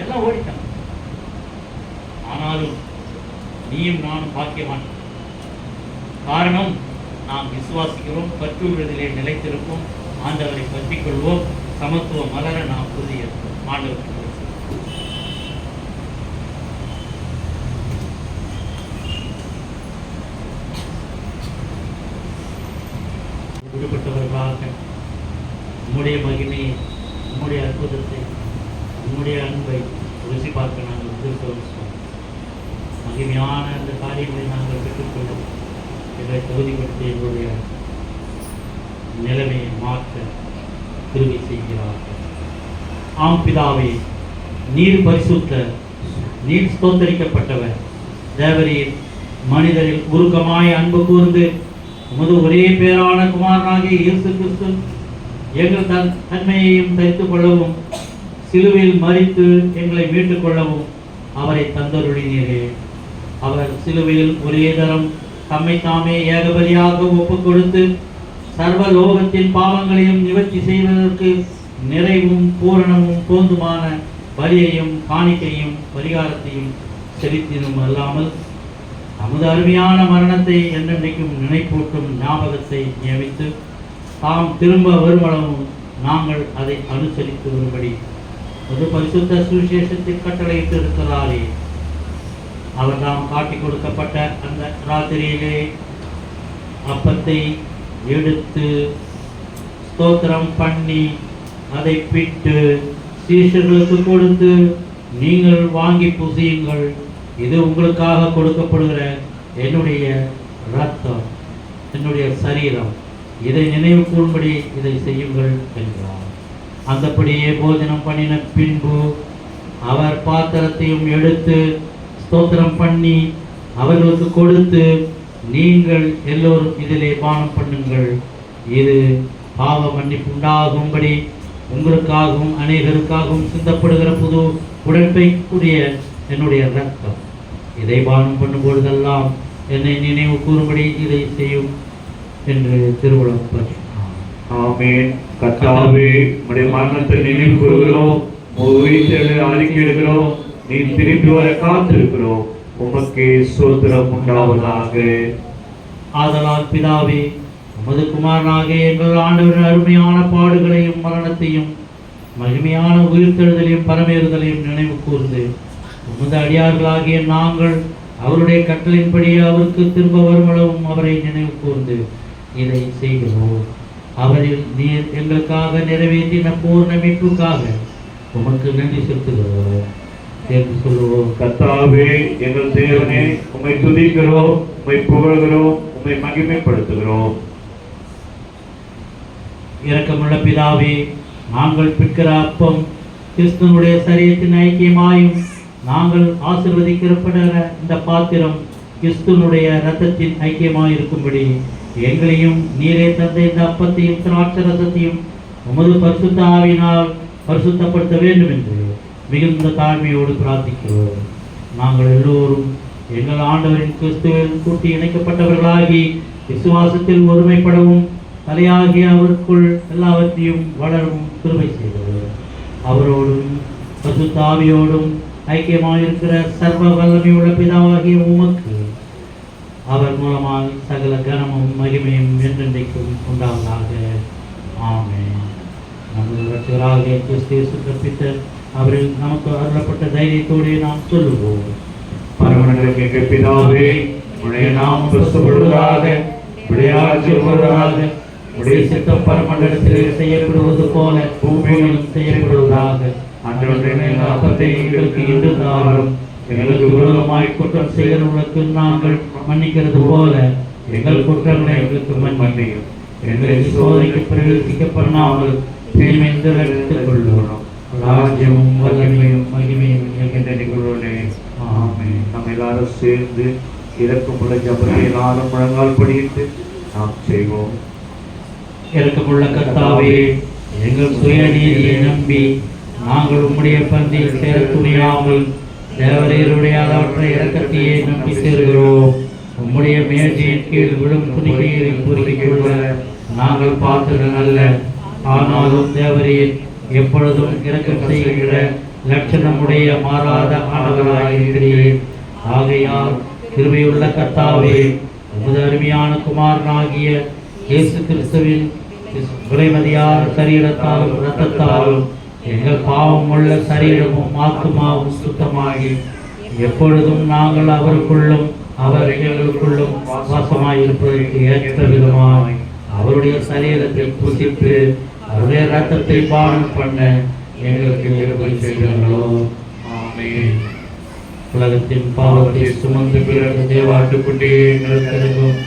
எல்லாம் ஓடிட்டான். ஆனாலும் நீயும் நானும் பாக்கியவான். காரணம், நாம் விசுவாசிக்கிறோம், பற்றுவதிலே நிலைத்திருப்போம், ஆண்டவரை பற்றிக் கொள்வோம், சமத்துவம் மலர நாம் உறுதியேற்போம். ஆண்டவருக்கு விடுபட்டவர்களாக உம்முடைய மகிமையை, உம்முடைய அற்புதத்தை, உம்முடைய அன்பை ருசி பார்க்க நாங்கள் உதிர்த்தோம். மகிமையான அந்த காரியங்களை நாங்கள் பெற்றுக்கொள்ள எங்களை தகுதிப்படுத்தி எங்களுடைய நிலைமையை மாற்ற திருவி செய்கிறார்கள். ஆம் பிதாவே, நீர் பரிசுத்த, நீர் ஸ்தோத்தரிக்கப்பட்டவர். தேவரீர் மனிதரில் உருக்கமாய் அன்பு கூர்ந்து உமது ஒரே பேரான குமாரனாகிய இயேசு கிறிஸ்து எங்கள் தன்மையையும் தரித்துக் கொள்ளவும், சிலுவையில் மரித்து எங்களை மீட்டுக் கொள்ளவும் அவரை தந்தருளினீரே. அவர் சிலுவையில் ஒரே தரம் தம்மை தாமே ஏகபலியாக ஒப்புக் கொடுத்து சர்வ லோகத்தின் பாவங்களையும் நிவர்த்தி செய்வதற்கு நிறைவும் பூரணமும் போதுமான பலியையும் காணிக்கையும் பரிகாரத்தையும் செலுத்தினும் அல்லாமல் நமது அருமையான மரணத்தை என்னென்றைக்கும் நினைப்பூட்டும் ஞாபகத்தை நியமித்து தாம் திரும்ப வருமளவும் நாங்கள் அதை அனுசரித்து வரும்படி ஒரு பரிசுத்த சுவிசேஷத்தில் கட்டளையிட்டு இருக்கிறாரே. அவர் நாம் காட்டிக் கொடுக்கப்பட்ட அந்த ராத்திரியிலே அப்பத்தை எடுத்து ஸ்தோத்திரம் பண்ணி அதை பிட்டு சீஷர்களுக்கு கொடுத்து, நீங்கள் வாங்கி புசியுங்கள், இது உங்களுக்காக கொடுக்கப்படுகிற என்னுடைய இரத்தம், என்னுடைய சரீரம், இதை நினைவு கூறும்படி இதை செய்யுங்கள் என்றார். அந்தபடியே போஜனம் பண்ணின பின்பு அவர் பாத்திரத்தையும் எடுத்து ஸ்தோத்திரம் பண்ணி அவர்களுக்கு கொடுத்து, நீங்கள் எல்லோரும் இதிலே பானம் பண்ணுங்கள், இது பாவ மன்னிப்பு உண்டாகும்படி உங்களுக்காகவும் அநேகருக்காகவும் சிந்தப்படுகிற புது உடன்படிக்கைக்குரிய என்னுடைய இரத்தம். இதை பானம் பண்ணும் பொழுதெல்லாம் என்னை நினைவு கூறும்படி இதை செய்யும் என்று திருவுளம் பற்றினார். ஆமென். கர்த்தாவே, உம்முடைய மரணத்தை நினைவு கூறுகிறோம், உயிர்த்தெழ அறிக்கையிடுகிறோம், நீ திரும்பி வர காத்திருக்கிறோம். உமக்கே ஸ்தோத்திரம் உண்டாவதாக. ஆதலால் பிதாவே, உமது குமாரனாக எங்கள் ஆண்டவரின் அருமையான பாடுகளையும் மரணத்தையும் மகிமையான உயிர்த்தெழுதலையும் பரமேறுதலையும் நினைவு கூர்ந்து உமது அடியார்களாகிய நாங்கள் அவருடைய கட்டளையின்படி அவருக்கு திரும்ப வருமளவும் அவரை நினைவு கூர்ந்து இதை செய்கிறோம். அவரில் நீர் எங்களுக்காக நிறைவேற்றின பூர்ண மீட்புக்காக உமக்கு நன்றி செலுத்துகிறோம் என்று சொல்லுவோம். கர்த்தாவே, எங்கள் தேவனே, உம்மை துதிக்கிறோம், உம்மை புகழ்கிறோம், உம்மை மகிமைப்படுத்துகிறோம். இரக்கமுள்ள பிதாவே, நாங்கள் பிற்கிற அப்பம் கிறிஸ்துவனுடைய சரீரத்தின் ஐக்கியமாயும் நாங்கள் ஆசீர்வதிக்கப்படுகிற இந்த பாத்திரம் கிறிஸ்துவனுடைய இரத்தத்தின் ஐக்கியமாயிருக்கும்படி எங்களையும் நீரே தந்த இந்த அப்பத்தையும் திராட்சை ரசத்தையும் உமது பரிசுத்த ஆவியினால் பரிசுத்தப்படுத்த வேண்டும் என்று மிகுந்த தாழ்மையோடு பிரார்த்திக்கிறோம். நாங்கள் எல்லோரும் எங்கள் ஆண்டவரின் கிறிஸ்துவில் கூட்டி இணைக்கப்பட்டவர்களாகி விசுவாசத்தில் ஒருமைப்படவும் தலையாகிய அவருக்குள் எல்லாவற்றையும் வளரவும் கிருபை செய்தவர். அவரோடும் பரிசுத்த ஆவியோடும் ஐக்கியமாயிருக்கிற சர்வ வல்லமையுள்ள பிதாவாகிய உமக்கு அவர் மூலமாக சகல கனமும் மகிமையும் என்றென்றைக்கும் உண்டாவதாக. ஆமென். நமது இரட்சகராகிய கிறிஸ்து இயேசு கற்பித்த அவரில் நமக்கு அருளப்பட்ட தைரியத்தோடு நாம் சொல்லுவோம். பரமண்டலத்தின் எங்கள் பிதாவே, உம்முடைய நாமம் பரிசுத்தப்படுவதாக, உம்முடைய ராஜ்யம் வருவதாக, உடைய சித்தம் பரமண்டலத்திலே செய்யப்படுவது போல பூமியிலும் செய்யப்படுவதாக. அன்றைய அப்பத்தை எங்களுக்கு இன்று தாரும். எங்களுக்கு விரோதமாய் குற்றம் செய்கிறவர்களுக்கு நாங்கள் மன்னிக்கிறது போல எங்கள் குற்றங்களை எங்களுக்கு மன்னியும். எங்களை சோதனைக்கு பிரவேசிக்கப்படாமல் தீமைந்து ரட்சித்துக் கொள்ளுகிறோம். ராஜ்யமும் வல்லமையும் மகிமையும் எங்களுடைய. ஆமென். நம்ம எல்லாரும் சேர்ந்து இரக்கமுள்ள ஜெபத்தை எல்லாரும் முழங்கால் படியிட்டு நாம் செய்வோம். இரக்கமுள்ள கர்த்தாவே, எங்கள் சுயநீதியை நம்பி நாங்கள் உம்முடைய பந்தியில் சேர துணியாமல் தேவரீருடைய அளவற்ற இரக்கத்தையே நம்பி சேர்கிறோம். உம்முடைய மேஜையின் கீழ் விழும் துணிகையை பொறுக்கிக்கொள்ள நாங்கள் பார்த்தது நல்ல. ஆனாலும் தேவரீர் எப்பொழுதும் இரக்கம் செய்கிற லட்சணமுடைய மாறாத ஆண்டவராயிருக்கிறீர். ஆகையால் கிருபையுள்ள கர்த்தாவே, உமது அருமையான குமாரனாகிய இயேசு கிறிஸ்துவின் விலைமதியான சரீரத்தாலும் இரத்தத்தாலும் எங்கள் பாவம் உள்ள சரீரமும் ஆத்துமாவும் சுத்தமாகி எப்பொழுதும் நாங்கள் அவருக்குள்ளும் அவர் எங்களுக்குள்ளும் வாசமாயிருப்பதற்கு ஏற்ற விதமாய் அவருடைய சரீரத்தை புசித்து அவருடைய இரத்தத்தை பானம் பண்ண எங்களுக்கு கிருபை செய்கிறீர்களோ. ஆமென். உலகத்தின் பாவத்தை சுமந்து பிறகு தேவாட்டுக்குட்டியே எங்களுக்கு இருக்கும்.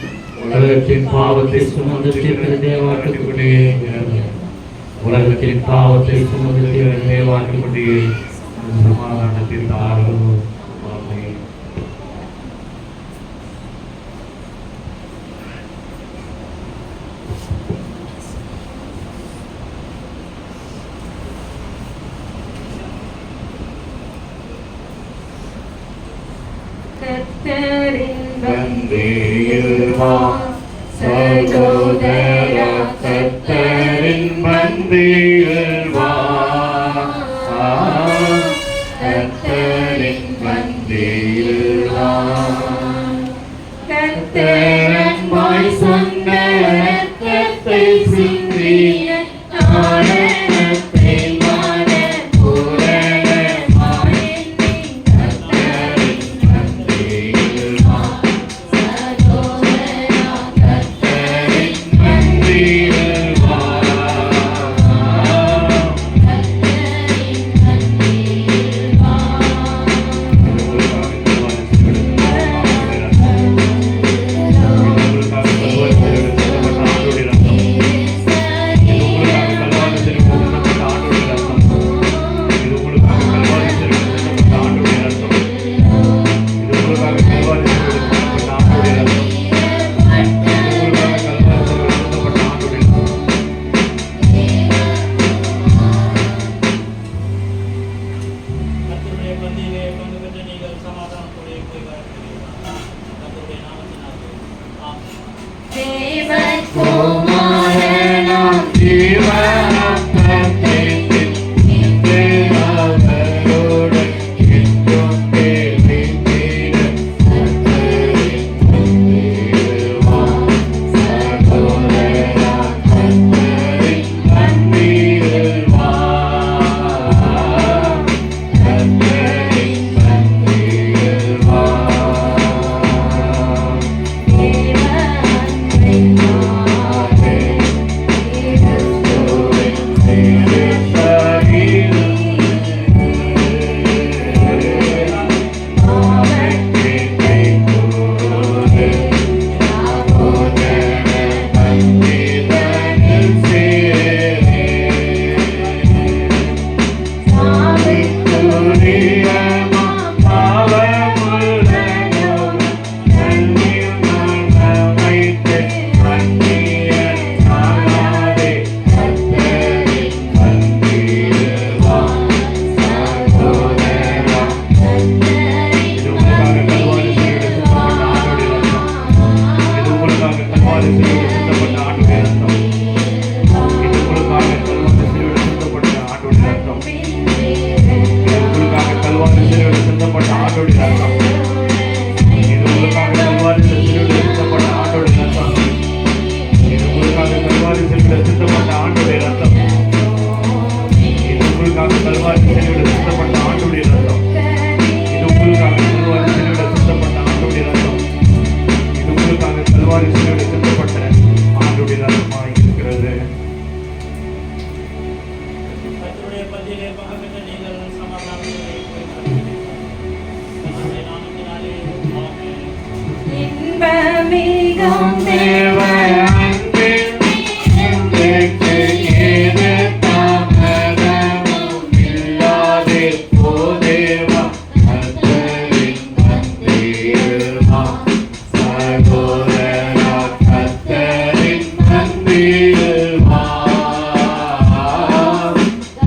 உலகத்தின் பாவத்தை சுமந்து தீர்க்கிற தேவாட்டுக்குட்டியே, உலகத்தின் பாவத்தை சுமந்து தீர்க்கிற தேவாட்டுக்குட்டியே, சமாதானத்தின் தாரும். ஆமென். கர்த்தரின் பந்தியில் வா சகோதரா, கர்த்தரின் பந்தியில் வா. கர்த்தரின் பந்தியில் வா. கர்த்தரன்பாய் சொன்ன இரத்தத்தை சிந்திய நாணயத்தை மான பூரணமாய் எண்ணி கர்த்தரின் பந்தியில் வா. சகோதரா, கர்த்தரின் பந்தியில் வா. கர்த்தரின் பந்தியில் வா. கர்த்தருடைய பந்தியிலே பங்கு பெற்ற நீங்கள் சமாதானத்தோடு போய் வரப்படுவீர்களாக. கர்த்தருடைய நாமத்தினாலே. ஆமென். தேவகுமாரனாம் ஜீவனப்பத்தை நின்று அவரோடு என்றும் தேடித்திட கர்த்தரின் பந்தியில் வா. சகோதரா, கர்த்தரின் பந்தியில் வா. கர்த்தரின் பந்தியில் வா. தேவ அன்பை சிலுவையில் சிந்தப்பட்ட ஆண்டோடைய ரத்தம். இது உங்களுக்காக கல்வாரி சிலுவையில் சிந்தப்பட்ட ஆண்டோடைய ரத்தம். இது உங்களுக்காக கல்வாரி சிலுவையில் சிந்தப்பட்ட ஆண்டோடைய ரத்தம். இது உங்களுக்காக கல்வாரி சிலுவையில் சிந்தப்பட்ட ஆண்டோடைய ரத்தம். இது உங்களுக்காக கல்வாரி சிலுவையில் சிந்தப்பட்ட ஆண்டோடைய ரத்தம். இது உங்களுக்காக கல்வாரி சிலுவையில் சிந்தப்பட்ட ஆண்டோடைய ரத்தமாக இருக்கிறது. கர்த்தருடைய பந்தியிலே பங்கு பெற்ற நீங்கள் சமாதானத்தோடே போய் வரக்கடவீர்களாக. கர்த்தருடைய நாமத்தினாலே ஆமென். இன்பமிகும் தேவ அன்பின் இன்றைக்கு ஏது தாமதமும் இல்லாதே போதேவா கர்த்தரின் பந்தியில் வா. சகோதரா கர்த்தரின் பந்தியில் வா.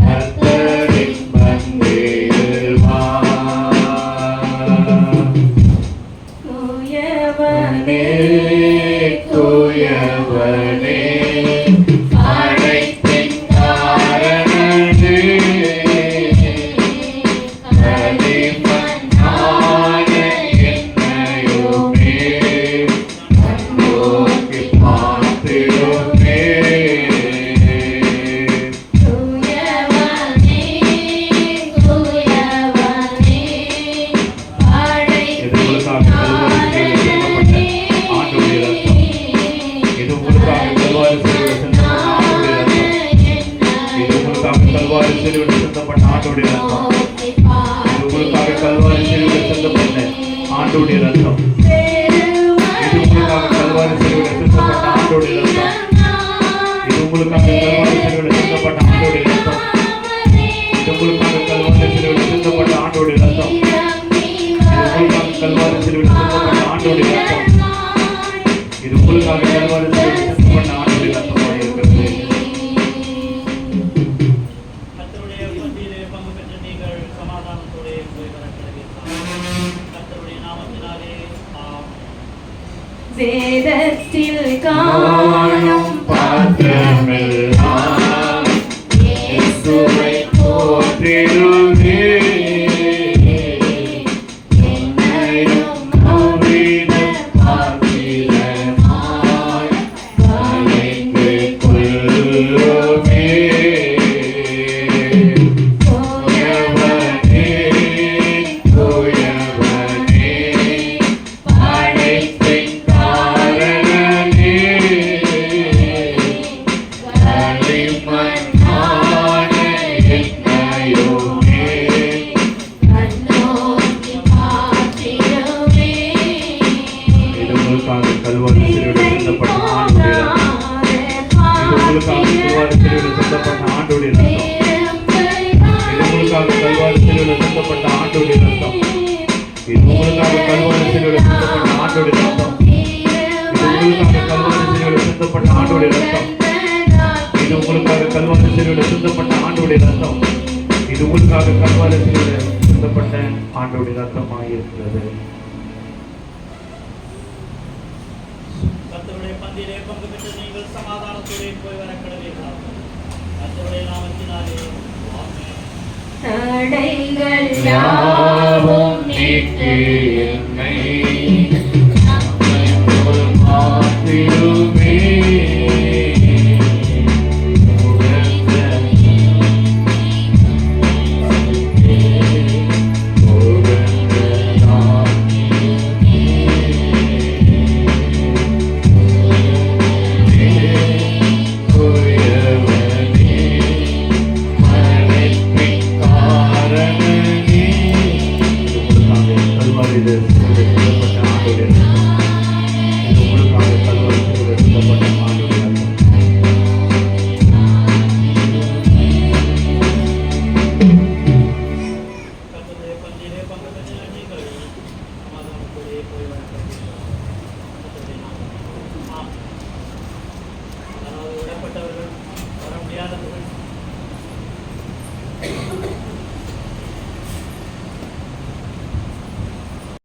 கர்த்தரின் பந்தியில் வா. தூயவனே தூயவனே அழைப்பின் காரணனே களிமண்ணான என்னையுமே கண்ணோக்கி பார்த்திடுமே. தூயவனே தூயவனே இது உங்களுக்காக கல்வாரி சிலுவையில் சிந்தப்பட்ட ஆண்டோடைய ரத்தம். இது உங்களுக்காக கல்வாரி சிலுவையில் சிந்தப்பட்ட ஆண்டோடைய ரத்தம். இது உங்களுக்காக கல்வாரி சிலுவையில் சிந்தப்பட்ட ஆண்டோடைய ரத்தம். இது உங்களுக்காக கல்வாரி சிலுவையில் சிந்தப்பட்ட ஆண்டோடைய ரத்தம். இது உங்களுக்காக கல்வாரி சிலுவையில் சிந்தப்பட்ட ஆண்டோடைய ரத்தம். இது உங்களுக்காக கல்வாரி சிலுவையில் சிந்தப்பட்ட ஆண்டோடைய ரத்தமாக இருக்கிறது. கர்த்தருடைய பந்தியிலே பங்கு பெற்ற நீங்கள் சமாதானத்தோடே போய் வரக்கடவீர்களாக. கர்த்தருடைய நாமத்தினாலே ஆமென். வேதத்தில் காணும் பாத்திரமெல்லாம் இயேசுவை போற்றிடுமே. என்னையும் அவ்விதம் பாத்திரமாய் அழைத்து கொள்ளுமே. தூயவனே தூயவனே அழைப்பின் காரணனே களிமண்ணான என்னையுமே கண்ணோக்கி பார்த்திடுமே. இது உங்களுக்காக கல்வாரி சிலுவையில் சிந்தப்பட்ட ஆண்டோடைய ரத்தம். இது உங்களுக்காக கல்வாரி சிலுவையில் சிந்தப்பட்ட ஆண்டோடைய ரத்தம். இது உங்களுக்காக கல்வாரி சிலுவையில் சிந்தப்பட்ட ஆண்டோடைய ரத்தம். இது உங்களுக்காக கல்வாரி சிலுவையில் சிந்தப்பட்ட ஆண்டோடைய ரத்தம். இது உங்களுக்காக கல்வாரி சிலுவையில் சிந்தப்பட்ட ஆண்டோடைய ரத்தம். இது உங்களுக்காக கல்வாரி சிலுவையில் சிந்தப்பட்ட ஆண்டோடைய ரத்தம். இது உங்களுக்காக கல்வாரி சிலுவையில் சிந்தப்பட்ட ஆண்டோடைய ரத்தமாக இருக்கிறது. கர்த்தருடைய பந்தியிலே பங்கு பெற்ற நீங்கள் சமாதானத்தோடே போய் வரக்கடவீர்களாக. கர்த்தருடைய நாமத்தினாலே ஆமென். தடைகள் யாவும் நீக்கி என்னை